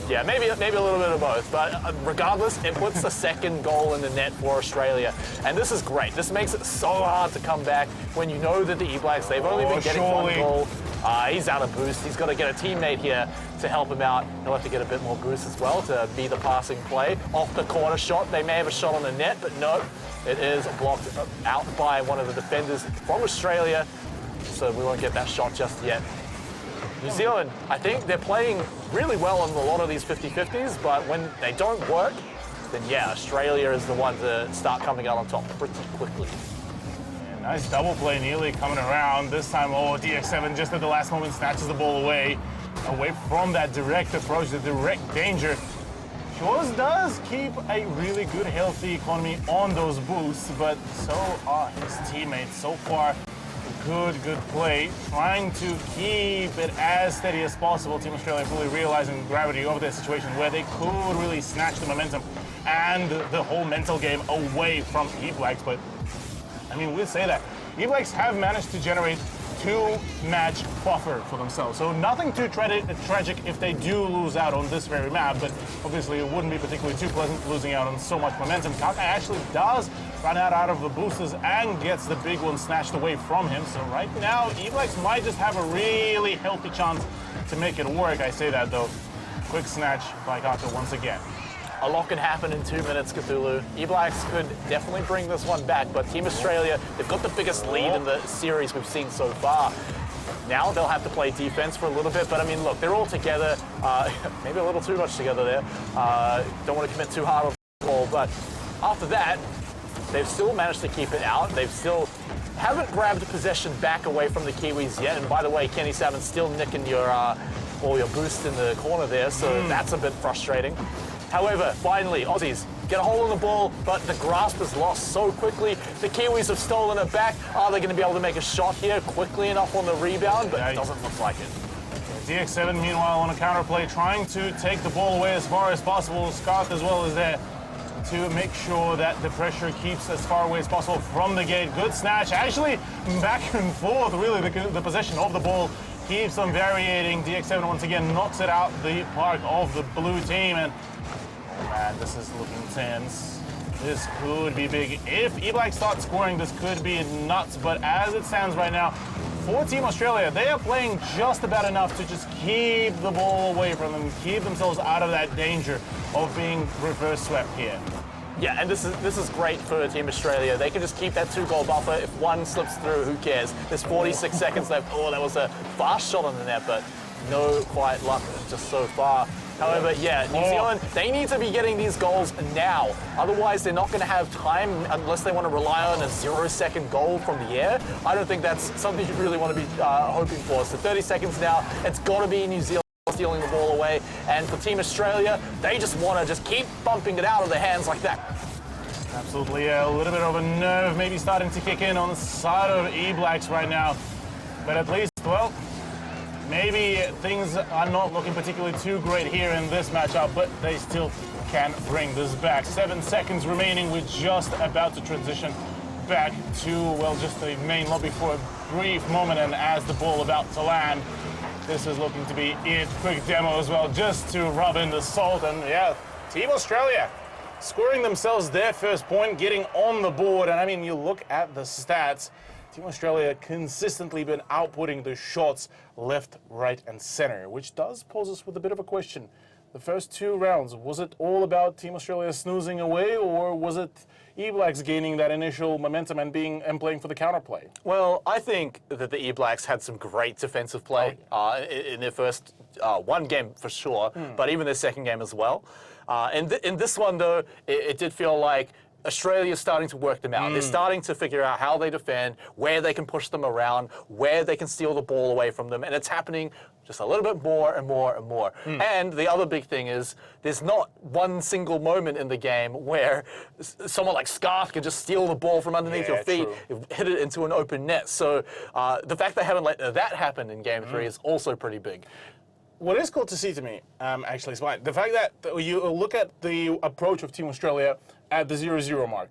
Yeah, maybe a little bit of both, but regardless, it puts the second goal in the net for Australia, and this is great. This makes it so hard to come back when you know that the E-Blacks, they've only been getting one goal. He's out of boost. He's got to get a teammate here to help him out. He'll have to get a bit more boost as well to be the passing play. Off the corner shot, they may have a shot on the net, but no, it is blocked out by one of the defenders from Australia, so we won't get that shot just yet. New Zealand, I think they're playing really well on a lot of these 50-50s, but when they don't work, then yeah, Australia is the one to start coming out on top pretty quickly. Nice double play nearly coming around. This time, DX7 just at the last moment snatches the ball away from that direct approach, the direct danger. Shores does keep a really good, healthy economy on those boosts, but so are his teammates. So far, good play. Trying to keep it as steady as possible. Team Australia fully realizing the gravity of their situation where they could really snatch the momentum and the whole mental game away from E-Blacks, but I mean, we'll say that E-Blacks have managed to generate 2-match buffer for themselves. So nothing too tragic if they do lose out on this very map, but obviously it wouldn't be particularly too pleasant losing out on so much momentum. Kaka actually does run out of the boosters and gets the big one snatched away from him. So right now, E-Blacks might just have a really healthy chance to make it work. I say that though. Quick snatch by Kaka once again. A lot can happen in 2 minutes, Cthulhu. E-Blacks could definitely bring this one back, but Team Australia, they've got the biggest lead in the series we've seen so far. Now they'll have to play defense for a little bit, but I mean, look, they're all together. Maybe a little too much together there. Don't want to commit too hard on the ball, but after that, they've still managed to keep it out. They've still haven't grabbed possession back away from the Kiwis yet. And by the way, Kenny Salmon's still nicking all your boost in the corner there, so that's a bit frustrating. However, finally, Aussies get a hold on the ball, but the grasp is lost so quickly. The Kiwis have stolen it back. Are they going to be able to make a shot here quickly enough on the rebound? But it doesn't look like it. DX7, meanwhile, on a counterplay, trying to take the ball away as far as possible. Scarth as well is there to make sure that the pressure keeps as far away as possible from the gate. Good snatch, actually back and forth, really, the possession of the ball keeps them variating. DX7 once again knocks it out the park of the blue team, and oh man, this is looking tense. This could be big. If E-Black starts scoring, this could be nuts, but as it stands right now, for Team Australia, they are playing just about enough to just keep the ball away from them, keep themselves out of that danger of being reverse swept here. Yeah, and this is great for Team Australia. They can just keep that 2-goal buffer. If one slips through, who cares? There's 46 seconds left. Oh, that was a fast shot on the net, but no quite luck just so far. However, yeah, New Zealand, they need to be getting these goals now. Otherwise, they're not going to have time unless they want to rely on a 0-second goal from the air. I don't think that's something you really want to be hoping for. So 30 seconds now, it's got to be New Zealand stealing the ball away. And for Team Australia, they just want to just keep bumping it out of their hands like that. Absolutely, a little bit of a nerve maybe starting to kick in on the side of E-Blacks right now. But at least, well, maybe things are not looking particularly too great here in this matchup, but they still can bring this back. 7 seconds remaining. We're just about to transition back to, well, just the main lobby for a brief moment, and as the ball about to land, this is looking to be it. Quick demo as well, just to rub in the salt. And yeah, Team Australia scoring themselves their first point, getting on the board. And I mean, you look at the stats, Team Australia consistently been outputting the shots left, right, and center, which does pose us with a bit of a question. The first 2 rounds, was it all about Team Australia snoozing away, or was it E-Blacks gaining that initial momentum and playing for the counterplay? Well, I think that the E-Blacks had some great defensive play in their first one game for sure, but even their second game as well. In this one, though, it did feel like Australia's starting to work them out. They're starting to figure out how they defend, where they can push them around, where they can steal the ball away from them, and it's happening just a little bit more and more and more. And the other big thing is there's not one single moment in the game where someone like Scarth can just steal the ball from underneath your feet, hit it into an open net. So the fact they haven't let that happen in Game 3 is also pretty big. What is cool to see to me, actually, is the fact that you look at the approach of Team Australia at the 0-0 mark.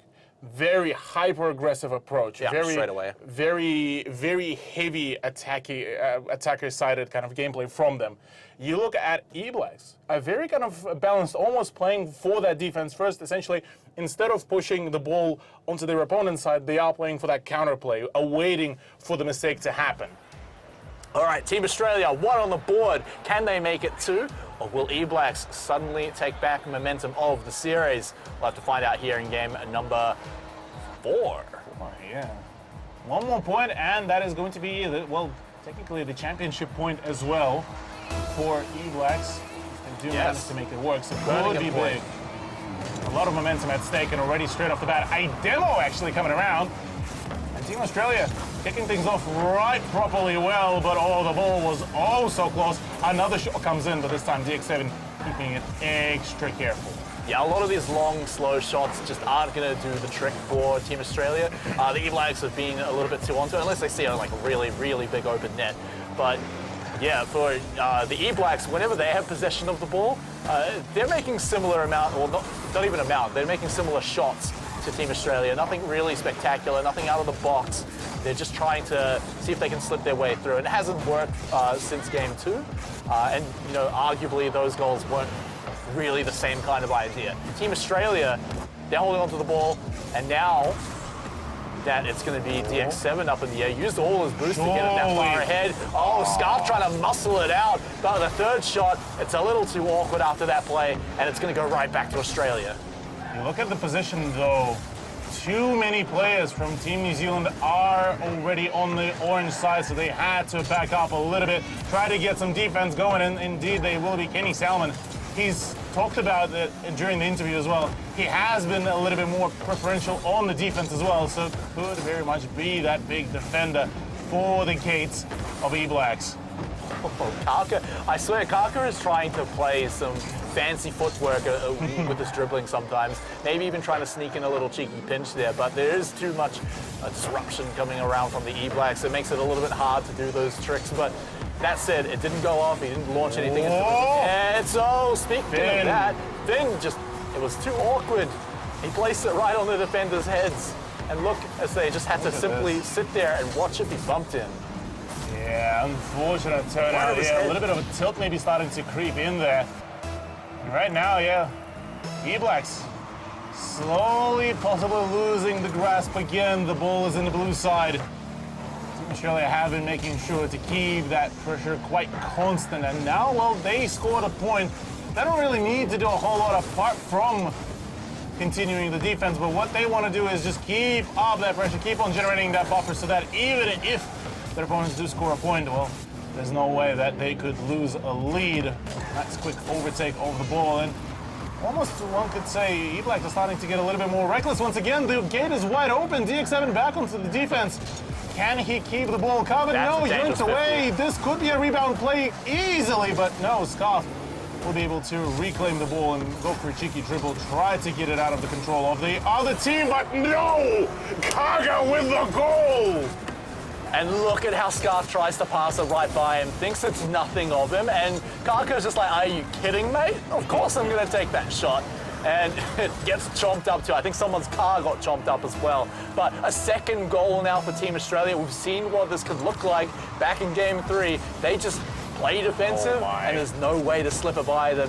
Very hyper-aggressive approach. Yeah, straight away. Very heavy attacker-sided kind of gameplay from them. You look at E-Blacks, a very kind of balanced, almost playing for that defense first. Essentially, instead of pushing the ball onto their opponent's side, they are playing for that counterplay, awaiting for the mistake to happen. All right, Team Australia, 1 on the board. Can they make it 2? Or will E-Blacks suddenly take back momentum of the series? We'll have to find out here in game number 4. Yeah. 1 more point, and that is going to be, well, technically the championship point as well for E-Blacks. They do manage to make it work, so it would be big. A lot of momentum at stake, and already straight off the bat, a demo actually coming around. And Team Australia kicking things off right properly well, but the ball was oh so close. Another shot comes in, but this time DX7 keeping it extra careful. Yeah, a lot of these long, slow shots just aren't going to do the trick for Team Australia. The E-Blacks have been a little bit too onto it, unless they see a really, really big open net. But yeah, for the E-Blacks, whenever they have possession of the ball, they're making similar amount, or not even amount, they're making similar shots to Team Australia. Nothing really spectacular, nothing out of the box. They're just trying to see if they can slip their way through. And it hasn't worked since Game 2. And, you know, arguably those goals weren't really the same kind of idea. Team Australia, they're holding onto the ball, and now that it's going to be DX7 up in the air, used all his boost to get it that far ahead. Oh, Scarth trying to muscle it out, but the third shot, it's a little too awkward after that play, and it's going to go right back to Australia. You look at the position, though. Too many players from Team New Zealand are already on the orange side, so they had to back up a little bit, try to get some defense going, and indeed they will be. Kenny Salmon, he's talked about it during the interview as well. He has been a little bit more preferential on the defense as well, so could very much be that big defender for the gates of E-Blacks. Karka, I swear, Karka is trying to play some fancy footwork with his dribbling sometimes. Maybe even trying to sneak in a little cheeky pinch there, but there is too much disruption coming around from the E-Blacks. It makes it a little bit hard to do those tricks, but That said, it didn't go off. He didn't launch anything. And so, speaking of that, Finn it was too awkward. He placed it right on the defenders' heads. And look, as they just had to simply sit there and watch it be bumped in. Yeah, unfortunate turnout. Yeah, a little bit of a tilt maybe starting to creep in there. And right now, yeah, E-Blacks slowly, possibly losing the grasp again. The ball is in the blue side. Team Australia have been making sure to keep that pressure quite constant. And now, well, they scored a point. They don't really need to do a whole lot apart from continuing the defense, but what they want to do is just keep up that pressure, keep on generating that buffer so that even if their opponents do score a point, well, there's no way that they could lose a lead. Nice quick overtake over the ball, and almost one could say E-Black is starting to get a little bit more reckless. Once again, the gate is wide open. DX7 back onto the defense. Can he keep the ball covered? No, yanked away. This could be a rebound play easily, but no, Scarf will be able to reclaim the ball and go for a cheeky dribble, try to get it out of the control of the other team, but no! Kaga with the goal! And look at how Scarf tries to pass it right by him, thinks it's nothing of him, and Kaka's just like, are you kidding, mate? Of course I'm gonna take that shot. And it gets chomped up too. I think someone's car got chomped up as well. But a second goal now for Team Australia. We've seen what this could look like back in Game 3. They just play defensive, and there's no way to slip it by them.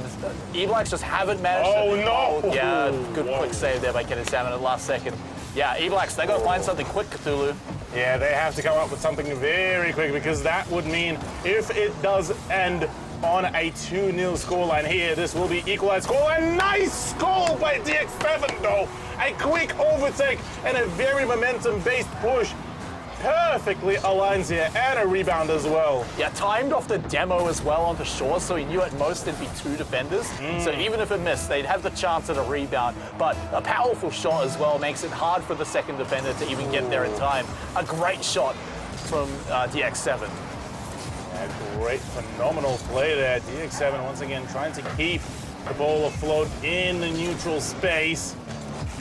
E-Blacks just haven't managed to... Yeah, good quick save there by Kenny Salmon at the last second. Yeah, E-Blacks, they got to find something quick, Cthulhu. Yeah, they have to come up with something very quick, because that would mean if it does end on a 2-0 scoreline here, this will be equalized scoreline. Nice goal by DX7 though. A quick overtake and a very momentum-based push. Perfectly aligns here, and a rebound as well. Yeah, timed off the demo as well onto shore, so he knew at most there'd be 2 defenders. So even if it missed, they'd have the chance at a rebound. But a powerful shot as well makes it hard for the second defender to even get there in time. A great shot from DX7. Yeah, great, phenomenal play there. DX7 once again trying to keep the ball afloat in the neutral space.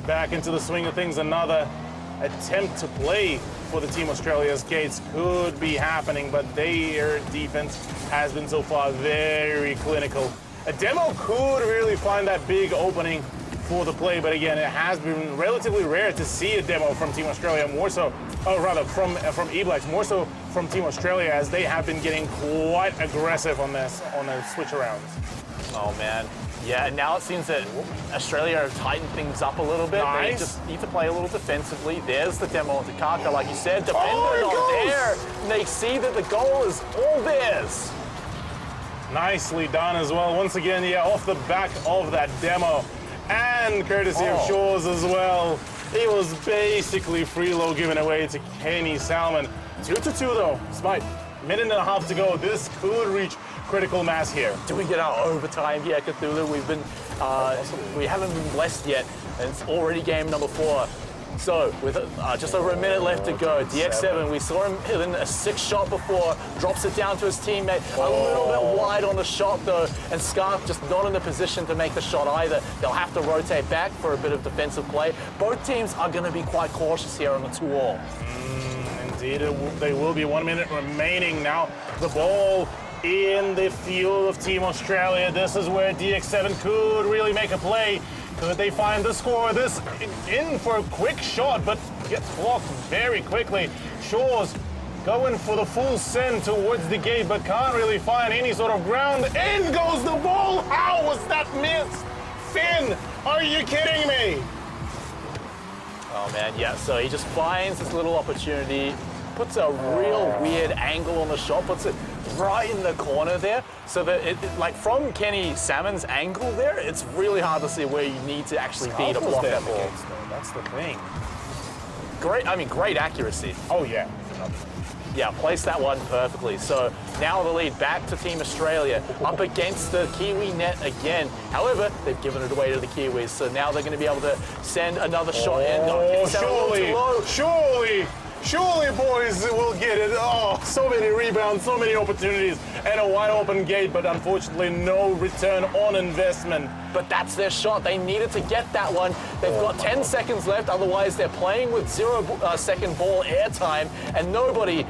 Back into the swing of things, another attempt to play for the Team Australia's gates could be happening, but their defense has been so far very clinical. A demo could really find that big opening for the play, but again, it has been relatively rare to see a demo from Team Australia, more so, oh rather from E-Blacks, more so from Team Australia, as they have been getting quite aggressive on their switch arounds. Oh man. Yeah, and now it seems that Australia have tightened things up a little bit. Nice. They just need to play a little defensively. There's the demo onto Kaka, like you said. Defender not there. And they see that the goal is all theirs. Nicely done as well. Once again, yeah, off the back of that demo. And courtesy of Shores as well. It was basically free-low given away to Kenny Salmon. 2-2 though. Smite, minute and a half to go. This could reach critical mass here. Do we get our overtime here, Cthulhu? We haven't been blessed yet, and it's already game number 4. So with just over a minute left to go, DX7, we saw him hit a 6-shot before, drops it down to his teammate, a little bit wide on the shot though, and Scarf just not in the position to make the shot either. They'll have to rotate back for a bit of defensive play. Both teams are going to be quite cautious here on the 2-all. Indeed, they will be. 1 minute remaining now. The ball in the field of Team Australia. This is where DX7 could really make a play. Could they find the score? This in for a quick shot, but gets blocked very quickly. Shores going for the full send towards the gate, but can't really find any sort of ground. In goes the ball! How was that missed? Finn, are you kidding me? Oh man, yeah, so he just finds this little opportunity, puts a real weird angle on the shot, puts it right in the corner there, so that like from Kenny Salmon's angle there, it's really hard to see where you need to actually be to block that ball. That's the thing. Great accuracy. Oh yeah. Yeah, placed that one perfectly. So now the lead back to Team Australia, up against the Kiwi net again. However, they've given it away to the Kiwis, so now they're going to be able to send another shot in. Surely Surely, boys will get it. Oh, so many rebounds, so many opportunities, and a wide open gate, but unfortunately no return on investment. But that's their shot. They needed to get that one. They've got 10 seconds left. Otherwise, they're playing with 0-second ball airtime, and nobody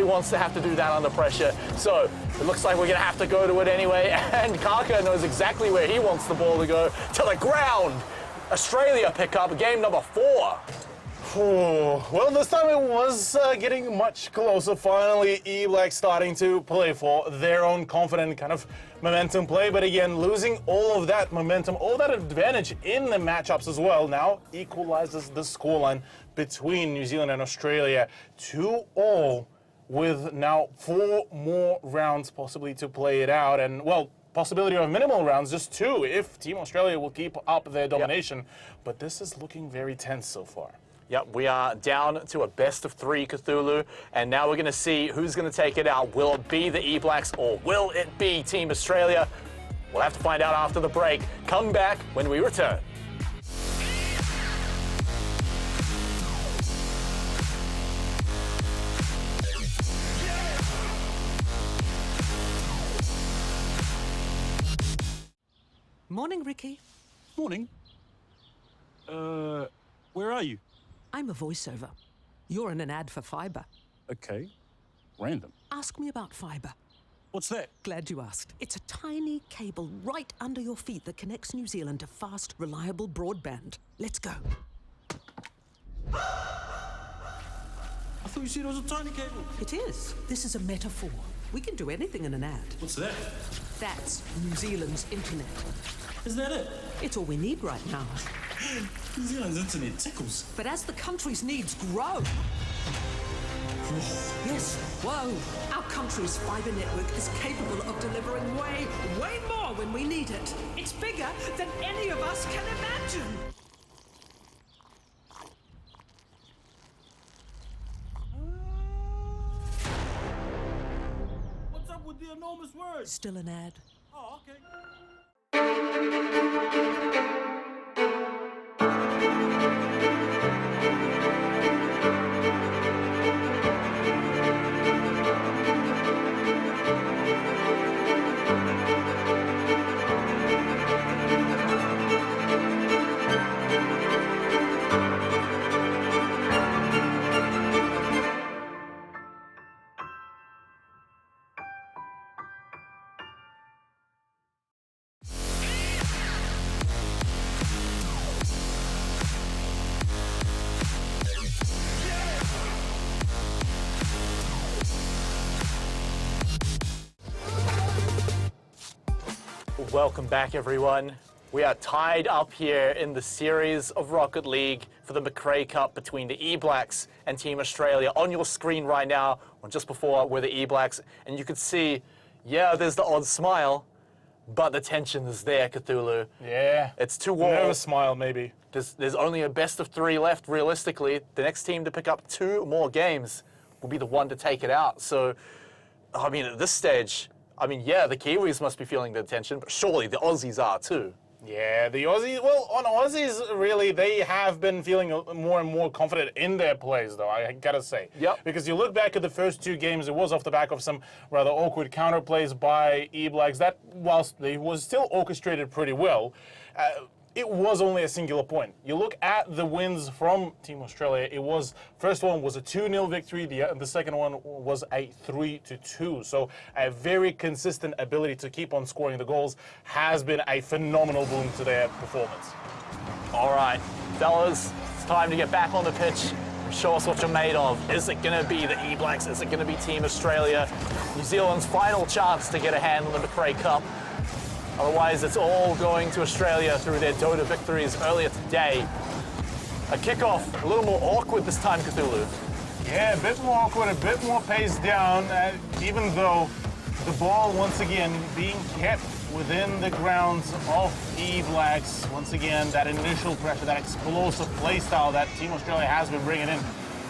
wants to have to do that under pressure. So it looks like we're going to have to go to it anyway. And Kaka knows exactly where he wants the ball to go, to the ground. Australia pick up game number 4. Well, this time it was getting much closer. Finally, E-Black starting to play for their own confident kind of momentum play. But again, losing all of that momentum, all that advantage in the matchups as well, now equalizes the scoreline between New Zealand and Australia 2-2, with now 4 more rounds possibly to play it out. And, well, possibility of minimal rounds, just 2, if Team Australia will keep up their domination. But this is looking very tense so far. Yep, we are down to a best of 3 Cthulhu, and now we're going to see who's going to take it out. Will it be the E-Blacks or will it be Team Australia? We'll have to find out after the break. Come back when we return. Morning, Ricky. Morning. Where are you? I'm a voiceover. You're in an ad for fibre. Okay. Random. Ask me about fibre. What's that? Glad you asked. It's a tiny cable right under your feet that connects New Zealand to fast, reliable broadband. Let's go. I thought you said it was a tiny cable. It is. This is a metaphor. We can do anything in an ad. What's that? That's New Zealand's internet. Is that it? It's all we need right now. New Zealand's internet tickles. But as the country's needs grow... Yes, whoa. Our country's fibre network is capable of delivering way more when we need it. It's bigger than any of us can imagine. What's up with the enormous words? Still an ad. Oh, okay. Welcome back, everyone. We are tied up here in the series of Rocket League for the Mcrae Cup between the E-Blacks and Team Australia. On your screen right now, or just before, were the E-Blacks, and you could see, yeah, there's the odd smile, but the tension is there, Cthulhu. Yeah. It's 2-2. Nervous smile, maybe. There's only a best of 3 left, realistically. The next team to pick up 2 more games will be the one to take it out. So, I mean, at this stage, I mean, yeah, the Kiwis must be feeling the tension, but surely the Aussies are too. Yeah, the Aussies, well, on Aussies, really, they have been feeling more and more confident in their plays, though, I gotta say. Yep. Because you look back at the first 2 games, it was off the back of some rather awkward counter plays by E-Blacks. That, whilst they was still orchestrated pretty well, it was only a singular point. You look at the wins from Team Australia, it was, first one was a 2-0 victory, the second one was a 3-2. So a very consistent ability to keep on scoring the goals has been a phenomenal boon to their performance. All right, fellas, it's time to get back on the pitch and show us what you're made of. Is it gonna be the E-Blacks? Is it gonna be Team Australia? New Zealand's final chance to get a hand on the Mcrae Cup. Otherwise, it's all going to Australia through their Dota victories earlier today. A kickoff, a little more awkward this time, Cthulhu. Yeah, a bit more awkward, a bit more paced down, even though the ball, once again, being kept within the grounds of E-Blacks. Once again, that initial pressure, that explosive play style that Team Australia has been bringing in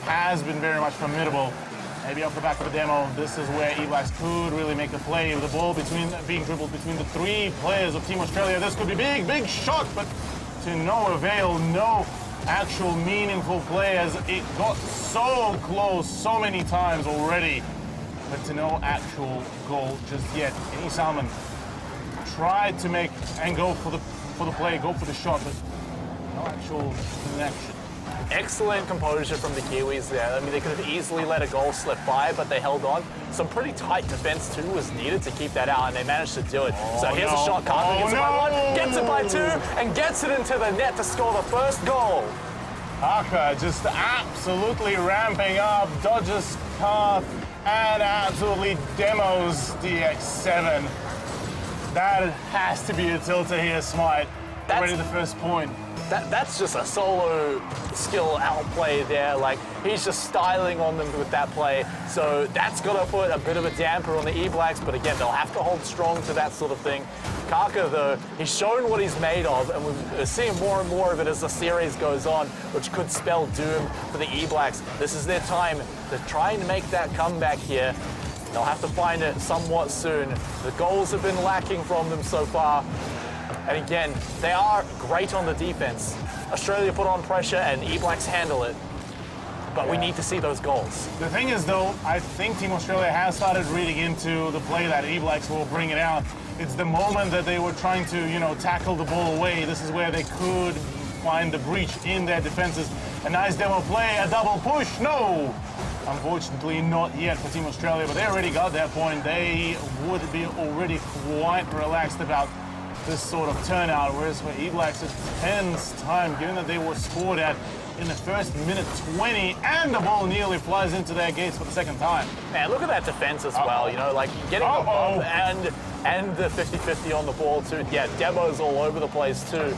has been very much formidable. Maybe off the back of the demo, this is where E-Blacks could really make a play with the ball being dribbled between the 3 players of Team Australia. This could be big shot, but to no avail, no actual meaningful play as it got so close so many times already, but to no actual goal just yet. Kenny Salmon tried to make and go for the play, go for the shot, but no actual connection. Excellent composure from the Kiwis there. I mean, they could have easily let a goal slip by, but they held on. Some pretty tight defense too was needed to keep that out, and they managed to do it. So here's a shot. Carter gets it by one, gets it by two, and gets it into the net to score the first goal. Haka just absolutely ramping up, dodges path, and absolutely demos DX7. That has to be a tilter here, Smite. Already the first point. That's just a solo skill outplay there. Like, he's just styling on them with that play. So that's got to put a bit of a damper on the E-Blacks, but again, they'll have to hold strong to that sort of thing. Kaka, though, he's shown what he's made of, and we're seeing more and more of it as the series goes on, which could spell doom for the E-Blacks. This is their time to try and make that comeback here. They'll have to find it somewhat soon. The goals have been lacking from them so far. And again, they are great on the defense. Australia put on pressure and E-Blacks handle it. But we need to see those goals. The thing is, though, I think Team Australia has started reading into the play that E-Blacks will bring it out. It's the moment that they were trying to, you know, tackle the ball away. This is where they could find the breach in their defenses. A nice demo play, a double push, no! Unfortunately, not yet for Team Australia, but they already got their point. They would be already quite relaxed about this sort of turnout, whereas for E-Blacks, it's tense time, given that they were scored at in the first minute 20, and the ball nearly flies into their gates for the second time. Man, look at that defense as well, you know, like getting the bump and the 50-50 on the ball too. Yeah, demos all over the place too.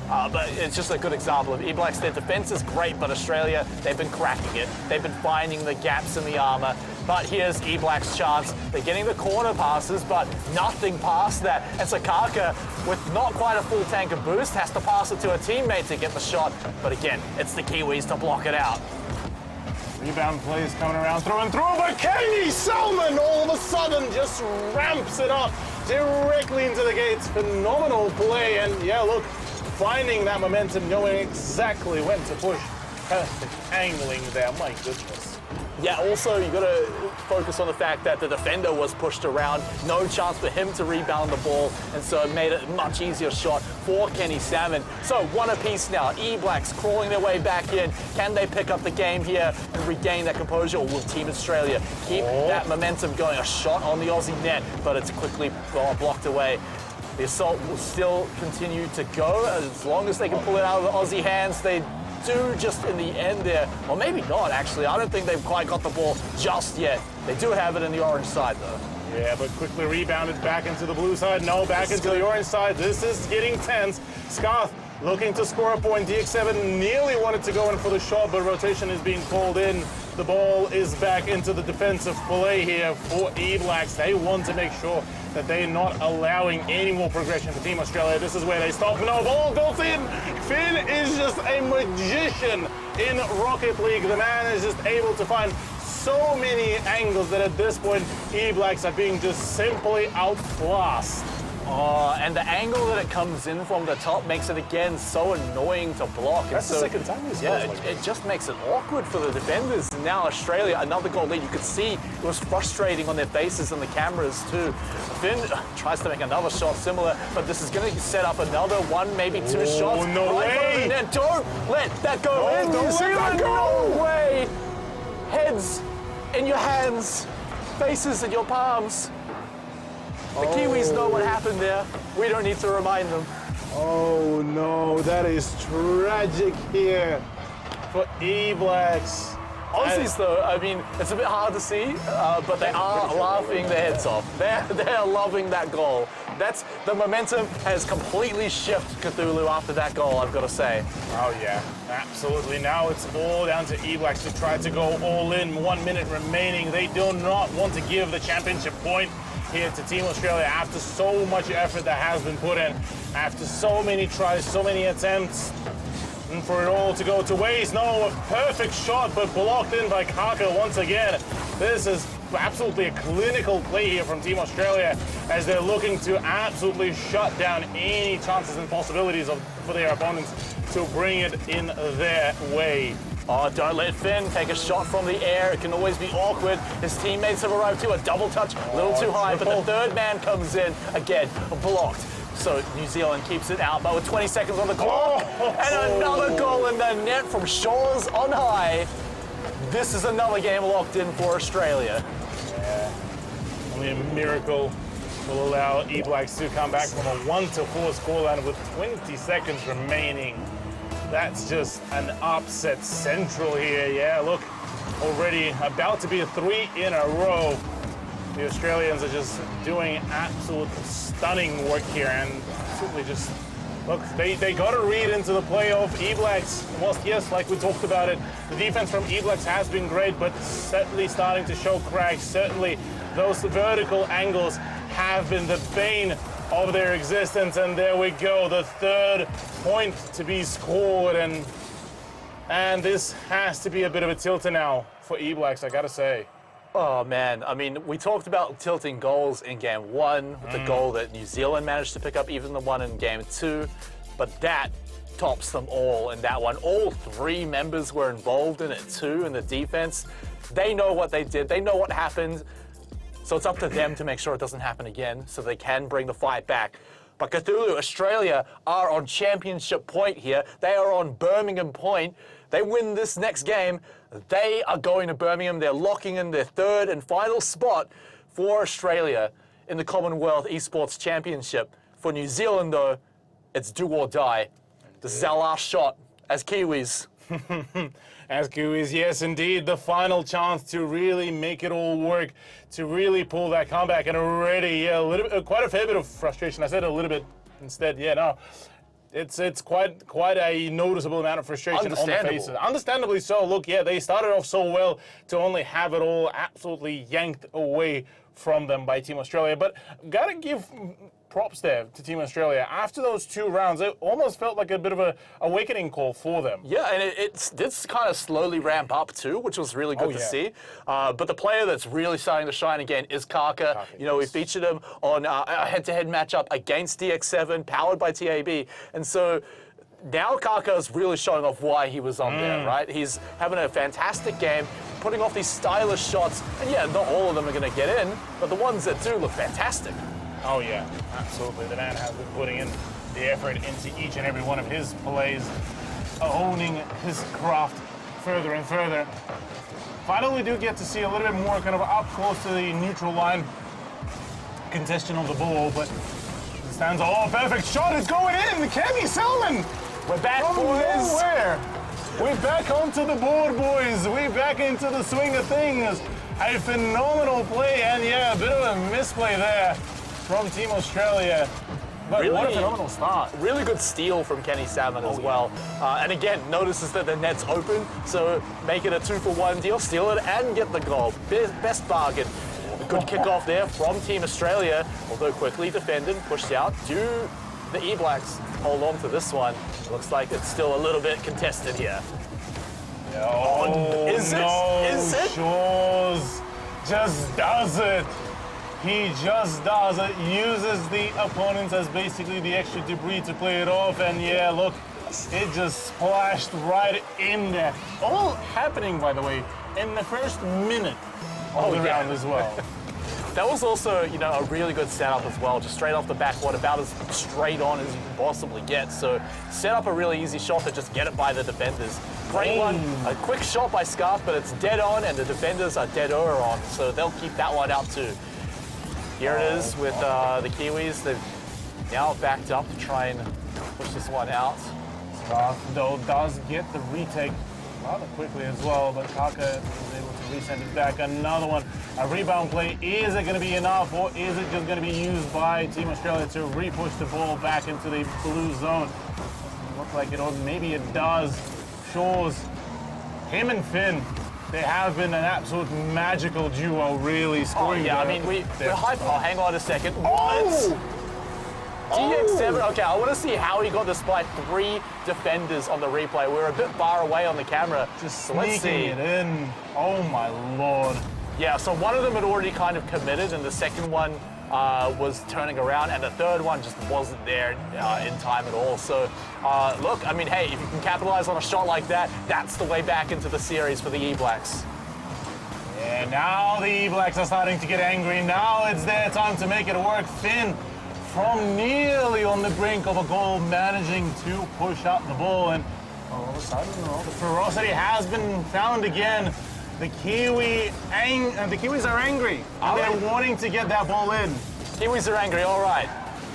But it's just a good example of E-Blacks. Their defense is great, but Australia, they've been cracking it. They've been finding the gaps in the armour. But here's E-Blacks' chance. They're getting the corner passes, but nothing past that. And Sakaka, with not quite a full tank of boost, has to pass it to a teammate to get the shot. But again, it's the Kiwis to block it out. Rebound plays coming around through and through, but Kenny Salmon all of a sudden just ramps it up directly into the gates. Phenomenal play, and yeah, look, finding that momentum, knowing exactly when to push. Perfect angling there, my goodness. Yeah, also, you've got to focus on the fact that the defender was pushed around. No chance for him to rebound the ball, and so it made it a much easier shot for Kenny Salmon. So one apiece now. E-Blacks crawling their way back in. Can they pick up the game here and regain that composure, or will Team Australia keep that momentum going? A shot on the Aussie net, but it's quickly blocked away. The assault will still continue to go. As long as they can pull it out of the Aussie hands, they do just in the end there. Or maybe not, actually. I don't think they've quite got the ball just yet. They do have it in the orange side, though. Yeah, but quickly rebounded back into the blue side. No, back into the orange side. This is getting tense. Scarth looking to score a point. DX7 nearly wanted to go in for the shot, but rotation is being called in. The ball is back into the defensive play here for E-Blacks. They want to make sure that they're not allowing any more progression for Team Australia. This is where they stop. No, ball goes in. Finn is just a magician in Rocket League. The man is just able to find so many angles that at this point, E-Blacks are being just simply outclassed. And the angle that it comes in from the top makes it again so annoying to block. That's and the second time he's yeah, like it just makes it awkward for the defenders. And now Australia, another goal lead. You could see it was frustrating on their faces and the cameras too. Finn tries to make another shot similar, but this is going to set up another one, maybe two shots. No way! Don't let that go in. Don't let that go! No way! Heads in your hands, faces in your palms. The Kiwis know what happened there. We don't need to remind them. Oh no, that is tragic here for E-Blacks. Aussies, though, I mean, it's a bit hard to see, but they are laughing their heads off. They're loving that goal. That's the momentum has completely shifted Cthulhu after that goal, I've got to say. Oh yeah, absolutely. Now it's all down to E-Blacks to try to go all in. 1 minute remaining. They do not want to give the championship point here to Team Australia after so much effort that has been put in, after so many tries, so many attempts, and for it all to go to waste. No, a perfect shot, but blocked in by Kaka once again. This is absolutely a clinical play here from Team Australia as they're looking to absolutely shut down any chances and possibilities for their opponents to bring it in their way. Oh, don't let Finn take a shot from the air. It can always be awkward. His teammates have arrived too. A double touch, a little too high, but the third man comes in. Again, blocked. So New Zealand keeps it out, but with 20 seconds on the clock, and another goal in the net from Shores on high. This is another game locked in for Australia. Yeah. Only a miracle will allow E-Blacks to come back from a 1-4 scoreline with 20 seconds remaining. That's just an upset central here. Yeah, look, already about to be a 3 in a row. The Australians are just doing absolute stunning work here, and simply just, look, they got to read into the play of E-Blacks. Whilst, yes, like we talked about it, the defense from E-Blacks has been great, but certainly starting to show cracks. Certainly those vertical angles have been the bane of their existence, and there we go, the third point to be scored, and this has to be a bit of a tilter now for E-Blacks, I gotta say. Oh man, I mean, we talked about tilting goals in game 1 with the goal that New Zealand managed to pick up, even the one in game 2, but that tops them all in that one. All 3 members were involved in it too, in the defense. They know what they did, they know what happened, so it's up to them to make sure it doesn't happen again, so they can bring the fight back. But Cthulhu, Australia are on championship point here. They are on Birmingham point. They win this next game, they are going to Birmingham. They're locking in their 3rd and final spot for Australia in the Commonwealth Esports Championship. For New Zealand, though, it's do or die. This is our last shot as Kiwis. As Kiwis, yes, indeed, the final chance to really make it all work, to really pull that comeback, and already, yeah, a little bit, quite a fair bit of frustration. I said a little bit instead. Yeah, no, it's quite a noticeable amount of frustration on the faces. Understandably so. Look, yeah, they started off so well to only have it all absolutely yanked away from them by Team Australia. But gotta give props there to Team Australia. After those 2 rounds, it almost felt like a bit of a awakening call for them. Yeah, and it did kind of slowly ramp up too, which was really good to see. But the player that's really starting to shine again is Kaka. You know, we featured him on a head-to-head matchup against DX7, powered by TAB. And so now Kaka's really showing off why he was on there, right? He's having a fantastic game, putting off these stylish shots. And yeah, not all of them are going to get in, but the ones that do look fantastic. Oh yeah, absolutely. The man has been putting in the effort into each and every one of his plays, owning his craft further and further. Finally, we do get to see a little bit more kind of up close to the neutral line congestion on the ball, but the stands, oh, perfect shot is going in! Kenny Selman! We're back, from boys! Nowhere. We're back onto the board, boys! We're back into the swing of things! A phenomenal play, and yeah, a bit of a misplay there from Team Australia. But really, what a phenomenal start. Really good steal from Kenny Salmon as well. And again, notices that the net's open, so make it a 2-for-1 deal, steal it and get the goal. Best bargain. Good kickoff there from Team Australia, although quickly defended, pushed out. Do the E-Blacks hold on to this one? Looks like it's still a little bit contested here. Oh, is it? Shores just does it. He just does it, uses the opponents as basically the extra debris to play it off, and yeah, look, it just splashed right in there. All happening, by the way, in the first minute of the round as well. That was also, you know, a really good setup as well, just straight off the backboard, about as straight on as you can possibly get. So set up a really easy shot to just get it by the defenders. Great one, a quick shot by Scarf, but it's dead on, and the defenders are dead on, so they'll keep that one out too. Here it is with the Kiwis. They've now backed up to try and push this one out. Scarf, though, does get the retake rather quickly as well, but Kaka is able to resend it back. Another one, a rebound play. Is it going to be enough, or is it just going to be used by Team Australia to re-push the ball back into the blue zone? Doesn't look like it, or maybe it does. Shores, him and Finn, they have been an absolute magical duo, really scoring. Oh, yeah, I mean, we're hyped. Oh, hang on a second. What? DX7, okay, I want to see how he got despite 3 defenders on the replay. We're a bit far away on the camera. Just sneaking it in. Oh my lord. Yeah, so one of them had already kind of committed, and the second one was turning around, and the third one just wasn't there in time at all. So, look, I mean, hey, if you can capitalize on a shot like that, that's the way back into the series for the E-Blacks. Yeah, now the E-Blacks are starting to get angry. Now it's their time to make it work. Finn from nearly on the brink of a goal, managing to push up the ball, and all of a sudden, the ferocity has been found again. The Kiwis are angry, and they're wanting to get that ball in. Kiwis are angry, all right.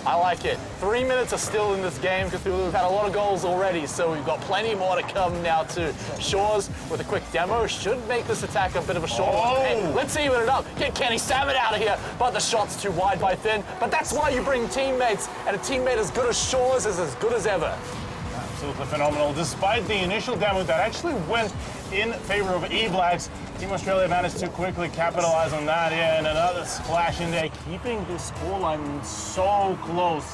I like it. 3 minutes are still in this game. Cthulhu, we've had a lot of goals already, so we've got plenty more to come now too. Shores with a quick demo should make this attack a bit of a short one. Hey, let's even it up. Get Kenny Salmon out of here, but the shot's too wide by Finn. But that's why you bring teammates, and a teammate as good as Shores is as good as ever. Absolutely phenomenal. Despite the initial demo that actually went in favor of E-Blacks, Team Australia managed to quickly capitalize on that. Yeah, and another splash in there, keeping the scoreline so close.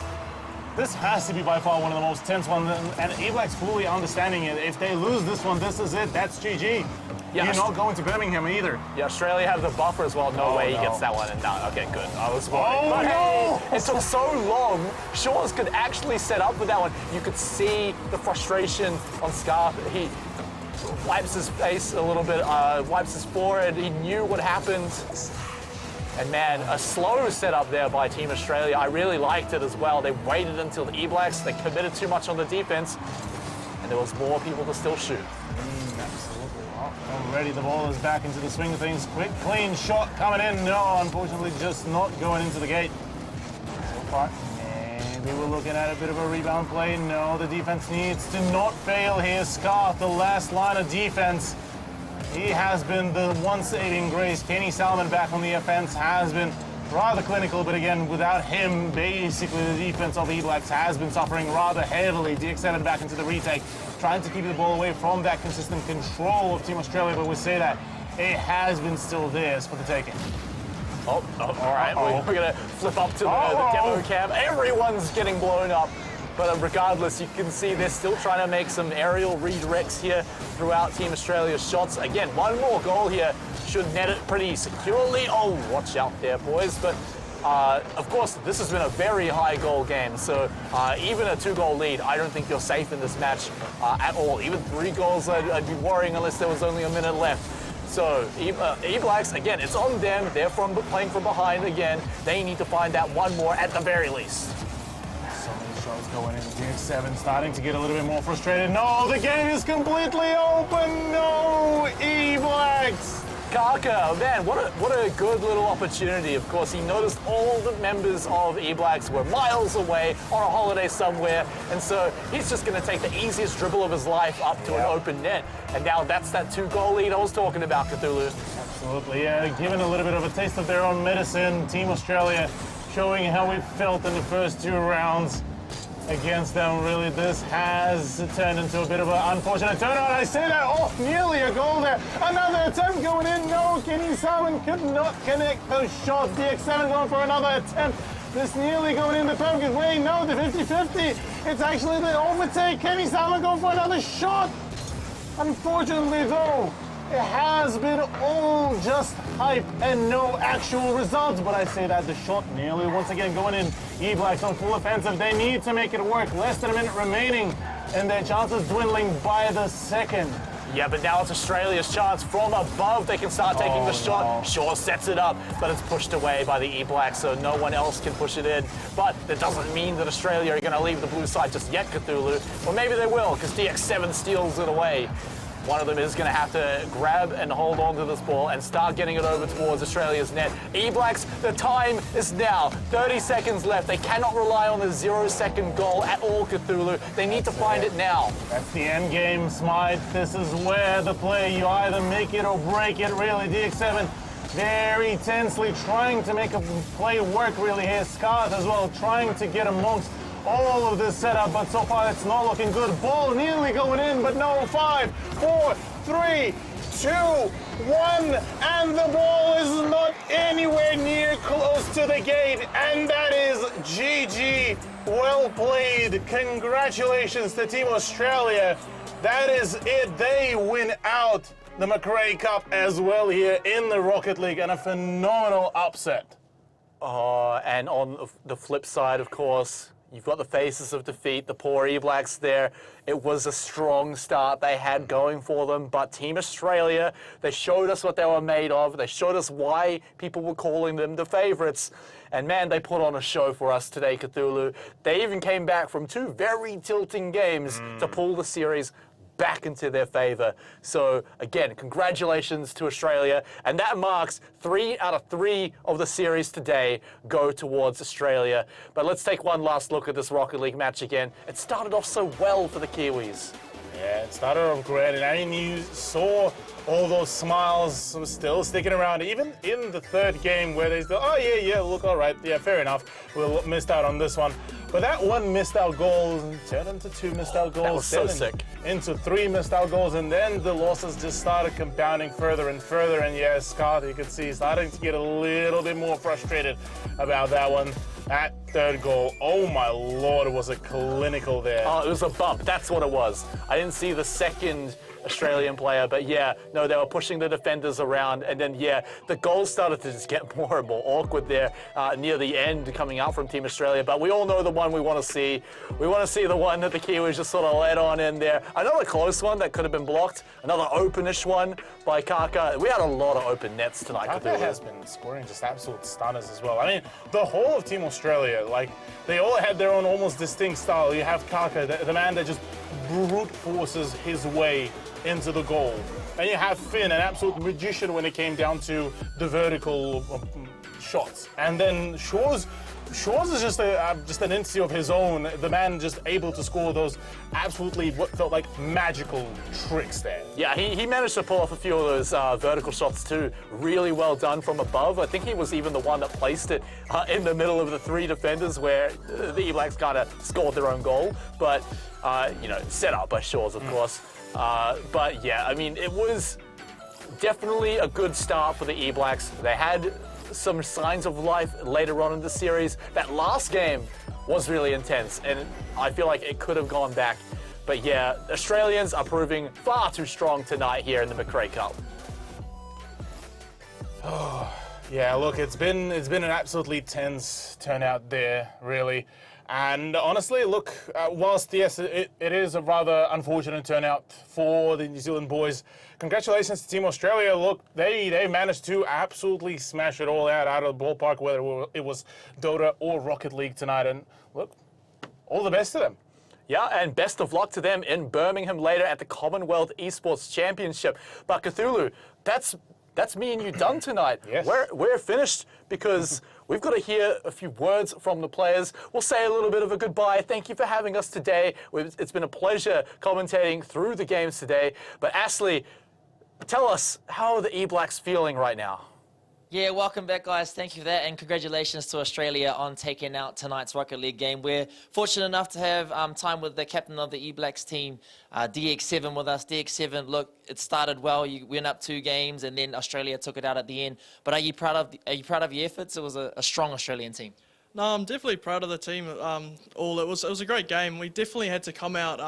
This has to be by far one of the most tense ones, and E-Blacks fully understanding it. If they lose this one, this is it. That's GG. Yeah, you're not going to Birmingham either. Yeah, Australia have the buffer as well. No way he gets that one. And no, okay, good. I was worried. But hey, it took so long. Shores could actually set up with that one. You could see the frustration on Scarf. He wipes his face a little bit, wipes his forehead. He knew what happened. And man, a slow setup there by Team Australia. I really liked it as well. They waited until the E-Blacks. They committed too much on the defense. And there was more people to still shoot. Absolutely. Well, already the ball is back into the swing of things. Quick, clean shot coming in. No, unfortunately, just not going into the gate. So far, maybe we're looking at a bit of a rebound play. No, the defense needs to not fail here. Scarf, the last line of defense. He has been the one saving grace. Kenny Salmon back on the offense has been rather clinical, but again, without him, basically the defense of E-Blacks has been suffering rather heavily. DX7 back into the retake, trying to keep the ball away from that consistent control of Team Australia, but we say that it has been still theirs for the taking. Oh, all right, we're going to flip up to the demo cam. Everyone's getting blown up. But regardless, you can see they're still trying to make some aerial redirects here throughout Team Australia's shots. Again, one more goal here should net it pretty securely. Oh, watch out there, boys. But of course, this has been a very high goal game. So even a 2-goal lead, I don't think you're safe in this match at all. Even 3 goals, I'd be worrying unless there was only a minute left. So E-Blacks, again, it's on them. They're playing from behind again. They need to find that one more at the very least. Shots going in. DX7 starting to get a little bit more frustrated. No, the game is completely open. No, E-Blacks. Kaka, man, what a good little opportunity. Of course, he noticed all the members of E-Blacks were miles away on a holiday somewhere, and so he's just going to take the easiest dribble of his life up to an open net. And now that's that 2-goal lead I was talking about, Cthulhu. Absolutely, yeah. Given a little bit of a taste of their own medicine, Team Australia showing how it felt in the first 2 rounds against them. Really, this has turned into a bit of an unfortunate turnout. I say that, nearly a goal there. Another attempt going in. No, Kenny Salmon could not connect those shots. DX7 going for another attempt. This nearly going in the perfect way. No, the 50-50. It's actually the overtake. Kenny Salmon going for another shot. Unfortunately, though, it has been all just hype and no actual results. But I say that the shot nearly once again going in. E-Blacks on full offensive. They need to make it work. Less than a minute remaining, and their chances dwindling by the second. Yeah, but now it's Australia's chance. From above, they can start taking the shot. Shaw sets it up, but it's pushed away by the E-Blacks, so no one else can push it in. But that doesn't mean that Australia are going to leave the blue side just yet, Cthulhu. Or maybe they will, because DX7 steals it away. One of them is going to have to grab and hold on to this ball and start getting it over towards Australia's net. E-Blacks, the time is now. 30 seconds left. They cannot rely on the 0-second goal at all, Cthulhu. They need to find it now. That's the end game, Smythe. This is where the play, you either make it or break it, really. DX7 very tensely trying to make a play work, really, here. Scarth as well, trying to get amongst all of this setup, but so far it's not looking good. Ball nearly going in, but no. 5, 4, 3, 2, 1, and the ball is not anywhere near close to the gate, and that is GG. Well played. Congratulations to Team Australia. That is it. They win out the Mcrae Cup as well here in the Rocket League, and a phenomenal upset. And on the flip side, of course, you've got the faces of defeat, the poor E-Blacks there. It was a strong start they had going for them, but Team Australia, they showed us what they were made of. They showed us why people were calling them the favourites. And man, they put on a show for us today, Cthulhu. They even came back from 2 very tilting games to pull the series back into their favour. So again, congratulations to Australia, and that marks 3 out of 3 of the series today go towards Australia. But let's take one last look at this Rocket League match again. It started off so well for the Kiwis. Yeah, it started off great, and I mean, you saw all those smiles still sticking around, even in the 3rd game where they still, oh yeah, look, all right, yeah, fair enough, we missed out on this one. But that 1 missed out goal turned into 2 missed out goals. That was so sick. Into 3 missed out goals, and then the losses just started compounding further and further. And yeah, Scott, you could see, starting to get a little bit more frustrated about that one. That 3rd goal, oh my lord, it was a clinical there. Oh, it was a bump. That's what it was. I didn't see the second Australian player, but yeah, no, they were pushing the defenders around, and then yeah, the goals started to just get more and more awkward there near the end coming out from Team Australia. But we all know the one we want to see. We want to see the one that the Kiwis just sort of let on in there. Another close one that could have been blocked. Another openish one by Kaka. We had a lot of open nets tonight. Kaka has been scoring just absolute stunners as well. I mean, the whole of Team Australia, like, they all had their own almost distinct style. You have Kaka, the man that just brute forces his way into the goal. And you have Finn, an absolute magician when it came down to the vertical shots. And then Shaw's is just an entity of his own. The man just able to score those absolutely what felt like magical tricks there. Yeah, he managed to pull off a few of those vertical shots too. Really well done from above. I think he was even the one that placed it in the middle of the 3 defenders where the E-Blacks kind of scored their own goal. But, you know, set up by Shaw's, of course. But yeah, I mean, it was definitely a good start for the E-Blacks. They had some signs of life later on in the series. That last game was really intense, and I feel like it could have gone back. But yeah, Australians are proving far too strong tonight here in the Mcrae Cup. Yeah, look, it's been an absolutely tense turnout there, really. And honestly, look, whilst, yes, it is a rather unfortunate turnout for the New Zealand boys, congratulations to Team Australia. Look, they managed to absolutely smash it all out of the ballpark, whether it was Dota or Rocket League tonight. And look, all the best to them. Yeah, and best of luck to them in Birmingham later at the Commonwealth Esports Championship. But Cthulhu, that's me and you done tonight. Yes. We're finished because we've got to hear a few words from the players. We'll say a little bit of a goodbye. Thank you for having us today. It's been a pleasure commentating through the games today. But Ashley, tell us, how are the E-Blacks feeling right now? Yeah, welcome back, guys. Thank you for that, and congratulations to Australia on taking out tonight's Rocket League game. We're fortunate enough to have time with the captain of the E-Blacks team, DX7, with us. DX7, look, it started well. You went up 2 games, and then Australia took it out at the end. But are you proud of your efforts? It was a strong Australian team. No, I'm definitely proud of the team. It was a great game. We definitely had to come out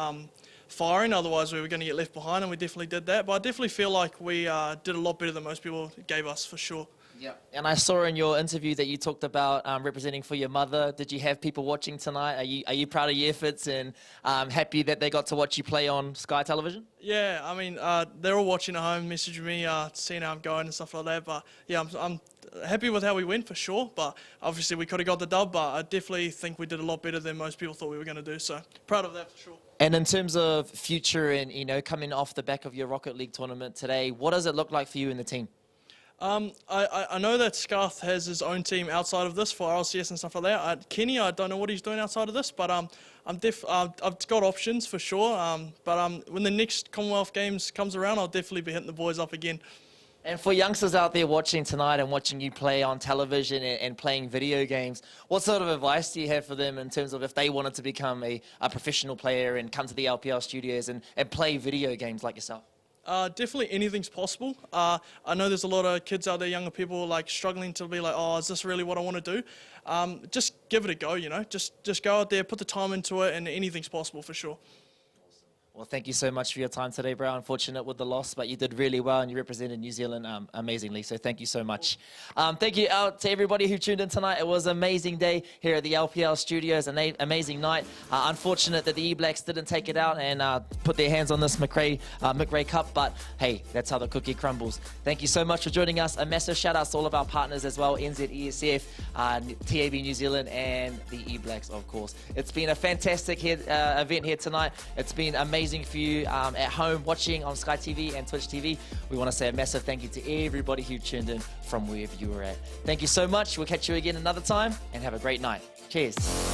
firing, otherwise we were going to get left behind, and we definitely did that. But I definitely feel like we did a lot better than most people gave us, for sure. Yeah. And I saw in your interview that you talked about representing for your mother. Did you have people watching tonight? Are you proud of your efforts and happy that they got to watch you play on Sky Television? Yeah, I mean, they're all watching at home, messaging me, seeing how I'm going and stuff like that. But yeah, I'm happy with how we went, for sure. But obviously we could have got the dub, but I definitely think we did a lot better than most people thought we were going to do. So proud of that, for sure. And in terms of future and, you know, coming off the back of your Rocket League tournament today, what does it look like for you and the team? I know that Scarth has his own team outside of this for LCS and stuff like that. Kenny, I don't know what he's doing outside of this, but I've got options for sure. But when the next Commonwealth Games comes around, I'll definitely be hitting the boys up again. And for youngsters out there watching tonight and watching you play on television and playing video games, what sort of advice do you have for them in terms of if they wanted to become a professional player and come to the LPL studios and play video games like yourself? Definitely anything's possible. I know there's a lot of kids out there, younger people, like struggling to be like, oh, is this really what I want to do? Just give it a go, you know. Just go out there, put the time into it, and anything's possible for sure. Well, thank you so much for your time today, bro. Unfortunate with the loss, but you did really well and you represented New Zealand amazingly. So thank you so much. Thank you out to everybody who tuned in tonight. It was an amazing day here at the LPL studios, an amazing night. Unfortunate that the E-Blacks didn't take it out and put their hands on this Mcrae Cup, but hey, that's how the cookie crumbles. Thank you so much for joining us. A massive shout out to all of our partners as well, NZESF, TAB New Zealand, and the E-Blacks, of course. It's been a fantastic event here tonight. It's been amazing for you at home watching on Sky TV and Twitch TV. We want to say a massive thank you to everybody who tuned in from wherever you were at. Thank you so much. We'll catch you again another time and have a great night. Cheers.